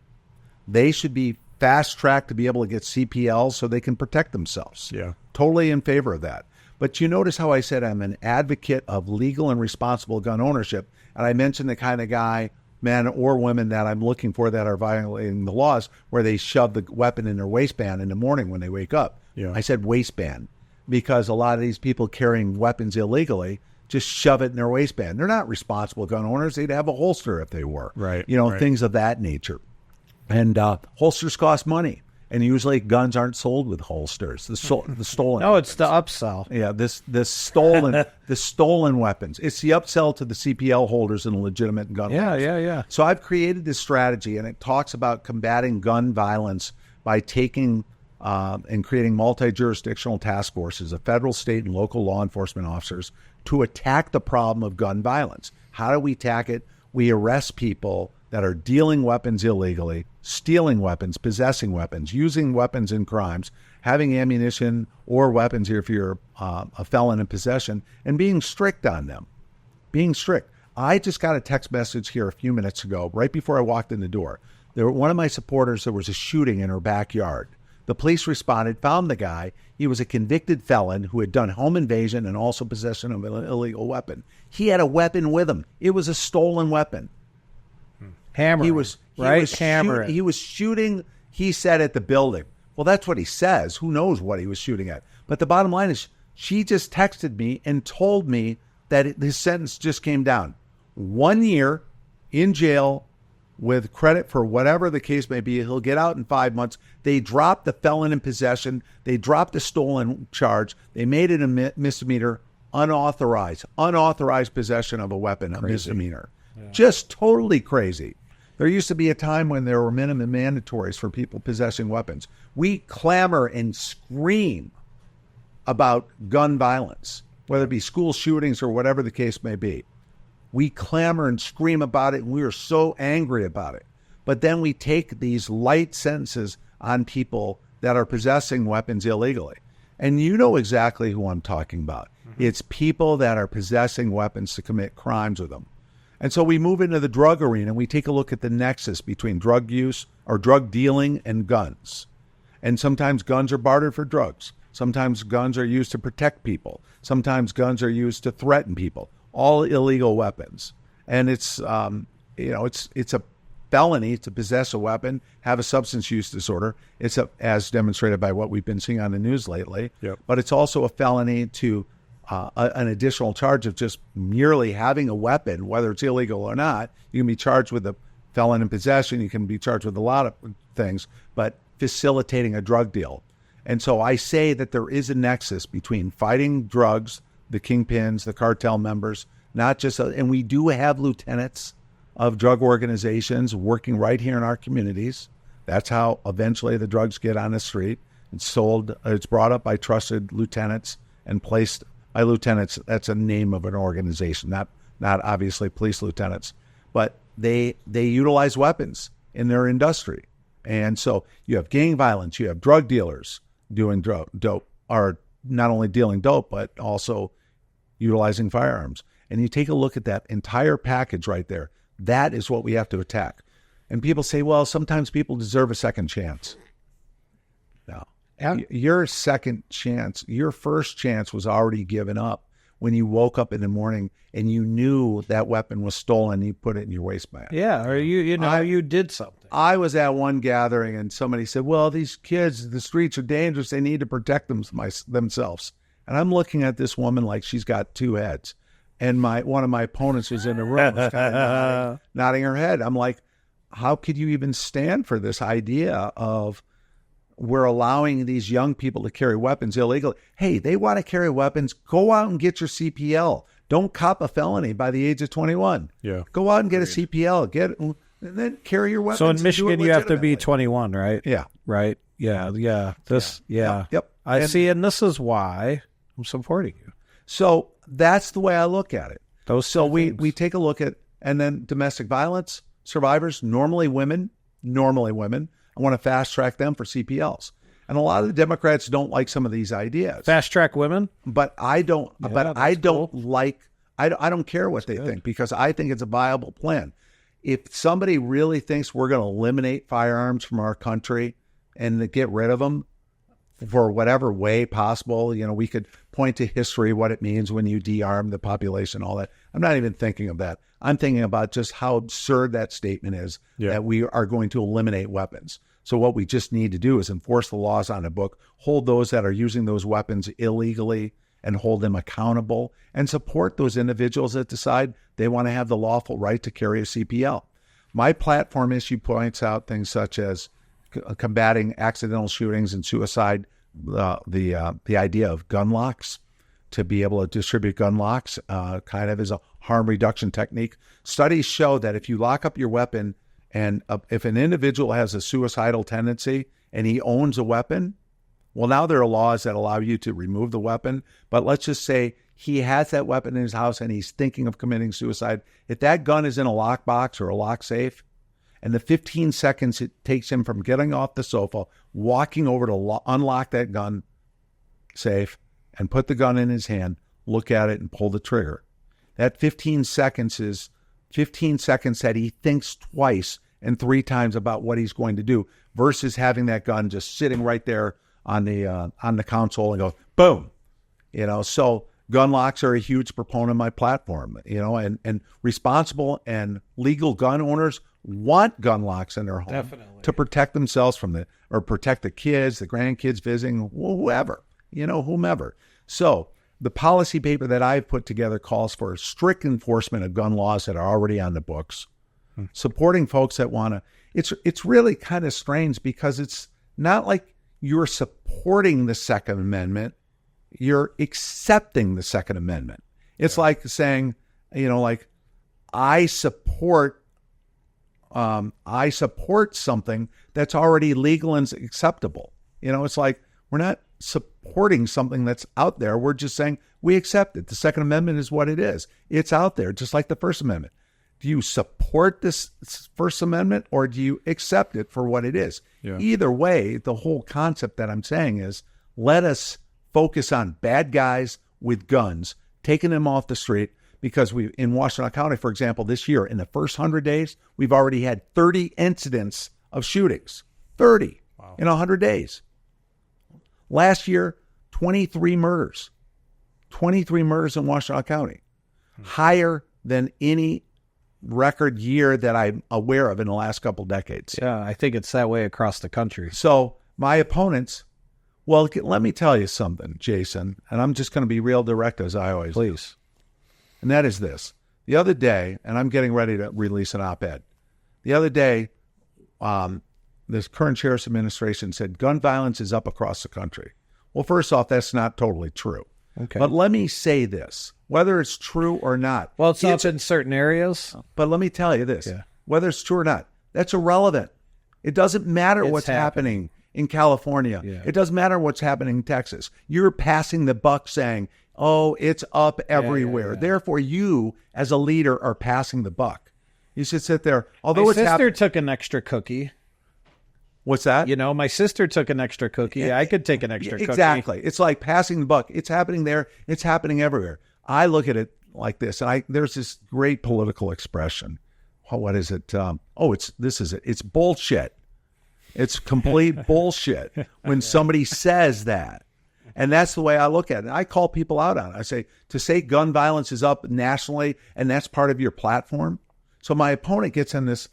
they should be fast-tracked to be able to get CPL so they can protect themselves. Yeah. Totally in favor of that. But you notice how I said I'm an advocate of legal and responsible gun ownership, and I mentioned the kind of guy, men or women, that I'm looking for that are violating the laws, where they shove the weapon in their waistband in the morning when they wake up. Yeah. I said waistband because a lot of these people carrying weapons illegally just shove it in their waistband. They're not responsible gun owners. They'd have a holster if they were. Right. You know, things of that nature. And holsters cost money. And usually guns aren't sold with holsters. The stolen. No, it's the upsell. Yeah, the stolen weapons. It's the upsell to the CPL holders in legitimate gun laws. Yeah. So I've created this strategy, and it talks about combating gun violence by taking and creating multi-jurisdictional task forces of federal, state, and local law enforcement officers to attack the problem of gun violence. How do we attack it? We arrest people that are dealing weapons illegally, stealing weapons, possessing weapons, using weapons in crimes, having ammunition or weapons if you're a felon in possession, and being strict on them. Being strict. I just got a text message here a few minutes ago, right before I walked in the door. One of my supporters, there was a shooting in her backyard. The police responded, found the guy. He was a convicted felon who had done home invasion and also possession of an illegal weapon. He had a weapon with him. It was a stolen weapon. Hammering, hammering. He was shooting, he said, at the building. Well, that's what he says. Who knows what he was shooting at? But the bottom line is, she just texted me and told me that his sentence just came down. 1 year in jail with credit for whatever the case may be. He'll get out in 5 months. They dropped the felon in possession. They dropped the stolen charge. They made it a misdemeanor, unauthorized possession of a weapon, a misdemeanor. Yeah. Just totally crazy. There used to be a time when there were minimum mandatories for people possessing weapons. We clamor and scream about gun violence, whether it be school shootings or whatever the case may be. We clamor and scream about it, and we are so angry about it. But then we take these light sentences on people that are possessing weapons illegally. And you know exactly who I'm talking about. Mm-hmm. It's people that are possessing weapons to commit crimes with them. And so we move into the drug arena, and we take a look at the nexus between drug use or drug dealing and guns. And sometimes guns are bartered for drugs. Sometimes guns are used to protect people. Sometimes guns are used to threaten people. All illegal weapons. And it's it's a felony to possess a weapon, have a substance use disorder. It's as demonstrated by what we've been seeing on the news lately. Yep. But it's also a felony to an additional charge of just merely having a weapon, whether it's illegal or not. You can be charged with a felon in possession. You can be charged with a lot of things, but facilitating a drug deal. And so I say that there is a nexus between fighting drugs, the kingpins, the cartel members, not just, and we do have lieutenants of drug organizations working right here in our communities. That's how eventually the drugs get on the street. It's sold, it's brought up by trusted lieutenants and placed by lieutenants. That's a name of an organization, not obviously police lieutenants, but they utilize weapons in their industry. And so you have gang violence, you have drug dealers doing dope, or not only dealing dope, but also utilizing firearms. And you take a look at that entire package right there. That is what we have to attack. And people say, well, sometimes people deserve a second chance. No. Your second chance, your first chance was already given up when you woke up in the morning and you knew that weapon was stolen and you put it in your waistband. Yeah, or you did something. I was at one gathering and somebody said, well, these kids, the streets are dangerous. They need to protect themselves. And I'm looking at this woman like she's got two heads. And one of my opponents was in the room, was kind of nodding her head. I'm like, how could you even stand for this idea of we're allowing these young people to carry weapons illegally? Hey, they want to carry weapons. Go out and get your CPL. Don't cop a felony by the age of 21. Yeah. Go out and get a CPL. And then carry your weapons. So in Michigan, you have to be 21, right? Yeah. Right? Yeah. Yep. I see, and this is why I'm supporting you. So that's the way I look at it. We take a look at, and then domestic violence survivors, normally women. I want to fast track them for CPLs. And a lot of the Democrats don't like some of these ideas. Fast track women? But I don't, Yeah, I don't cool. like, I don't care what they think, because I think it's a viable plan. If somebody really thinks we're going to eliminate firearms from our country and to get rid of them for whatever way possible, we could point to history, what it means when you de-arm the population, all that. I'm not even thinking of that. I'm thinking about just how absurd that statement is, that we are going to eliminate weapons. So what we just need to do is enforce the laws on the book, hold those that are using those weapons illegally and hold them accountable, and support those individuals that decide they want to have the lawful right to carry a CPL. My platform issue points out things such as combating accidental shootings and suicide, the idea of gun locks, to be able to distribute gun locks kind of as a harm reduction technique. Studies show that if you lock up your weapon, and if an individual has a suicidal tendency and he owns a weapon, well, now there are laws that allow you to remove the weapon. But let's just say he has that weapon in his house and he's thinking of committing suicide. If that gun is in a lockbox or a lock safe, And the 15 seconds it takes him from getting off the sofa, walking over to unlock that gun safe and put the gun in his hand, look at it and pull the trigger. That 15 seconds is 15 seconds that he thinks twice and 3 times about what he's going to do versus having that gun just sitting right there on the console and go, boom. So gun locks are a huge proponent of my platform, and responsible and legal gun owners want gun locks in their home to protect themselves or protect the kids, the grandkids visiting, whomever. So the policy paper that I've put together calls for strict enforcement of gun laws that are already on the books, supporting folks that want to. It's really kind of strange because it's not like you're supporting the Second Amendment. You're accepting the Second Amendment. It's like saying, I support something that's already legal and acceptable. It's like we're not supporting something that's out there. We're just saying we accept it. The Second Amendment is what it is. It's out there, just like the First Amendment. Do you support this First Amendment or do you accept it for what it is? Yeah. Either way, the whole concept that I'm saying is let us focus on bad guys with guns, taking them off the street, because in Washtenaw County, for example, this year, in the first 100 days, we've already had 30 incidents of shootings. 30 in 100 days. Last year, 23 murders. 23 murders in Washtenaw County. Higher than any record year that I'm aware of in the last couple decades. Yeah, I think it's that way across the country. So my opponents, well, let me tell you something, Jason, and I'm just going to be real direct as I always do. And that is this. The other day, and I'm getting ready to release an op-ed. The other day, this current sheriff's administration said gun violence is up across the country. Well, first off, that's not totally true. Okay. But let me say this, whether it's true or not. Well, it's up in certain areas. But let me tell you this, whether it's true or not, that's irrelevant. It doesn't matter what's happening in California. Yeah. It doesn't matter what's happening in Texas. You're passing the buck saying, oh, it's up everywhere. Yeah. Therefore, you, as a leader, are passing the buck. You should sit there. Although my sister took an extra cookie. What's that? My sister took an extra cookie. I could take an extra cookie. Exactly. It's like passing the buck. It's happening there. It's happening everywhere. I look at it like this, and there's this great political expression. What is it? This is it. It's bullshit. It's complete bullshit when somebody says that. And that's the way I look at it. I call people out on it. I say, to say gun violence is up nationally and that's part of your platform. So my opponent gets on this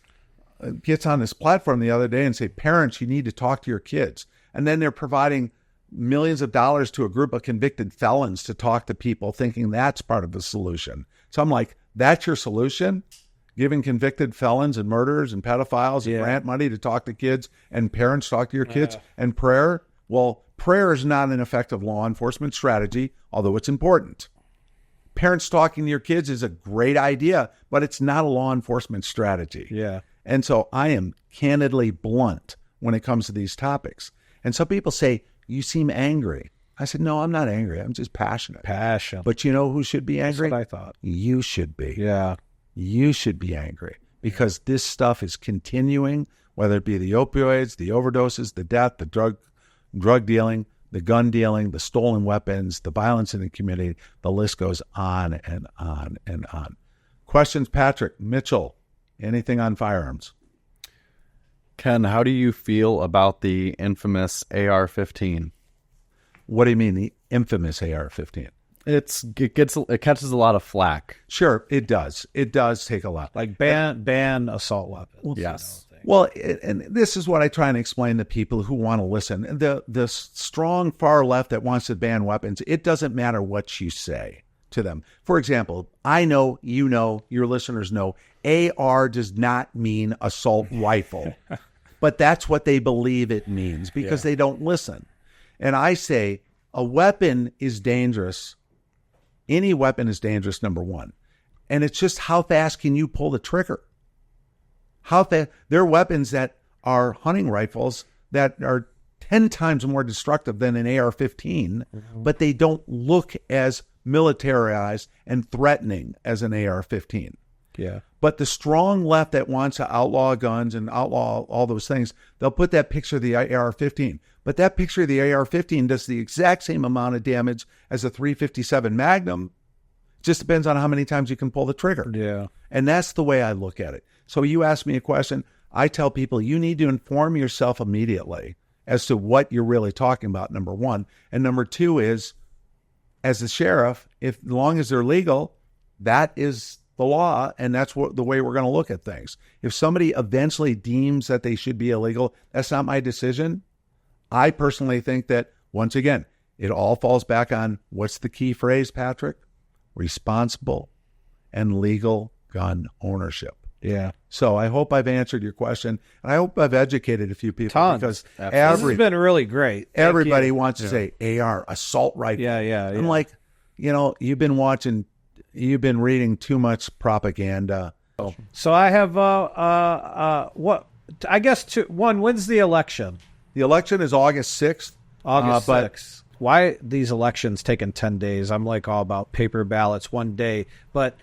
platform the other day and say, parents, you need to talk to your kids. And then they're providing millions of dollars to a group of convicted felons to talk to people, thinking that's part of the solution. So I'm like, that's your solution? Giving convicted felons and murderers and pedophiles and grant money to talk to kids, and parents talk to your kids, and prayer? Well, prayer is not an effective law enforcement strategy, although it's important. Parents talking to your kids is a great idea, but it's not a law enforcement strategy. Yeah. And so I am candidly blunt when it comes to these topics. And some people say, you seem angry. I said, no, I'm not angry. I'm just passionate. But you know who should be angry? That's what I thought. You should be. Yeah. You should be angry because this stuff is continuing, whether it be the opioids, the overdoses, the death, the drug dealing, the gun dealing, the stolen weapons, the violence in the community. The list goes on and on and on. Questions, Patrick, Mitchell, anything on firearms? Ken, how do you feel about the infamous AR-15? What do you mean, the infamous AR-15? It catches a lot of flack. Sure, it does. It does take a lot. Like ban assault weapons. Yes. Well, and this is what I try and explain to people who want to listen. The strong far left that wants to ban weapons, it doesn't matter what you say to them. For example, I know, you know, your listeners know, AR does not mean assault rifle. But that's what they believe it means because they don't listen. And I say a weapon is dangerous. Any weapon is dangerous, number one. And it's just how fast can you pull the trigger? How fast? There are weapons that are hunting rifles that are 10 times more destructive than an AR-15, but they don't look as militarized and threatening as an AR-15. Yeah. But the strong left that wants to outlaw guns and outlaw all those things, they'll put that picture of the AR-15. But that picture of the AR-15 does the exact same amount of damage as a .357 Magnum. Just depends on how many times you can pull the trigger. Yeah. And that's the way I look at it. So you ask me a question, I tell people you need to inform yourself immediately as to what you're really talking about, number one. And number two is, as a sheriff, as long as they're legal, that is the law, and that's the way we're going to look at things. If somebody eventually deems that they should be illegal, that's not my decision. I personally think that, once again, it all falls back on, what's the key phrase, Patrick? Responsible and legal gun ownership. Yeah. So I hope I've answered your question, and I hope I've educated a few people. Tons. Because this has been really great. Everybody wants to say AR, assault rifle. Yeah. I'm like, you've been reading too much propaganda. So I have when's the election? The election is August 6th. August 6th. Why these elections taking 10 days? I'm like all about paper ballots one day, but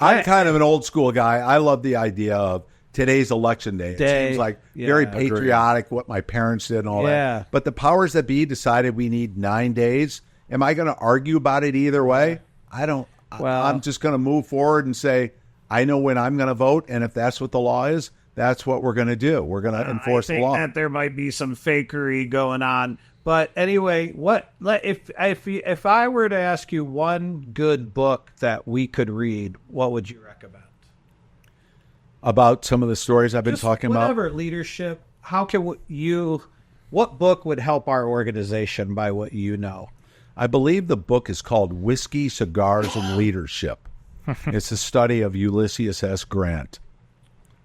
I'm kind of an old school guy. I love the idea of today's election day. It seems like very patriotic, what my parents did and all that. But the powers that be decided we need 9 days. Am I going to argue about it either way? I don't. Well, I'm just going to move forward and say, I know when I'm going to vote, and if that's what the law is, that's what we're going to do. We're going to enforce the law. I think that there might be some fakery going on. But anyway, if I were to ask you one good book that we could read, what would you recommend? About some of the stories I've been talking about? Whatever, leadership. How can what book would help our organization by what you know? I believe the book is called Whiskey, Cigars, and Leadership. It's a study of Ulysses S. Grant.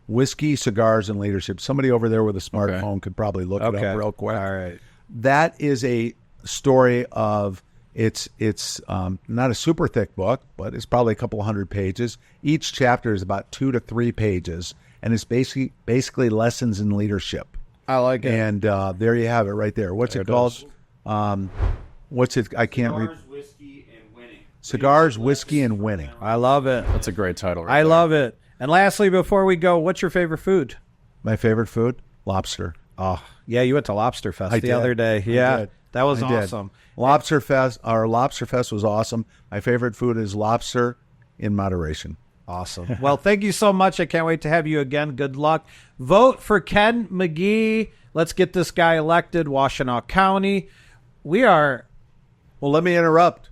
Whiskey, Cigars, and Leadership. Somebody over there with a smartphone could probably look it up real quick. All right. That is a story of, it's not a super thick book, but it's probably a couple hundred pages. Each chapter is about 2 to 3 pages, and it's basically lessons in leadership. I like it. And there you have it right there. What's it called? What's it? I can't read. Cigars, Whiskey, and Winning. Cigars, Whiskey, and Winning. I love it. That's a great title. I love it. And lastly, before we go, what's your favorite food? My favorite food? Lobster. Oh, yeah, you went to Lobster Fest the other day. Yeah, that was awesome. Lobster Fest was awesome. My favorite food is lobster in moderation. Awesome. Well, thank you so much. I can't wait to have you again. Good luck. Vote for Ken Magee. Let's get this guy elected, Washtenaw County. Well, let me interrupt.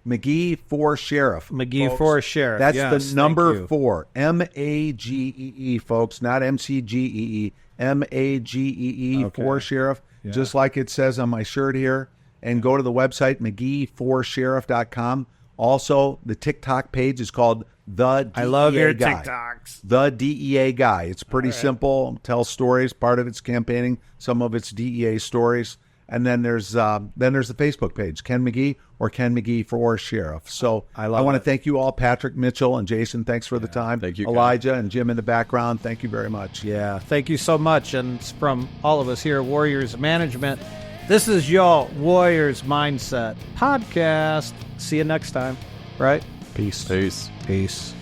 Magee for sheriff. Magee for sheriff. That's the number 4. Magee, folks, not MCGEE. Magee for sheriff, just like it says on my shirt here. And go to the website, MageeForSheriff.com. Also, the TikTok page is called The DEA Guy. I love your TikToks. The DEA Guy. It's pretty simple. Tells stories. Part of it's campaigning. Some of it's DEA stories. And then there's the Facebook page, Ken Magee or Ken Magee for Sheriff. So I want to thank you all, Patrick, Mitchell, and Jason. Thanks for the time. Thank you, Elijah, and Jim in the background. Thank you very much. Yeah, thank you so much. And from all of us here at Warriors Management, this is your Warriors Mindset podcast. See you next time. Right? Peace. Peace.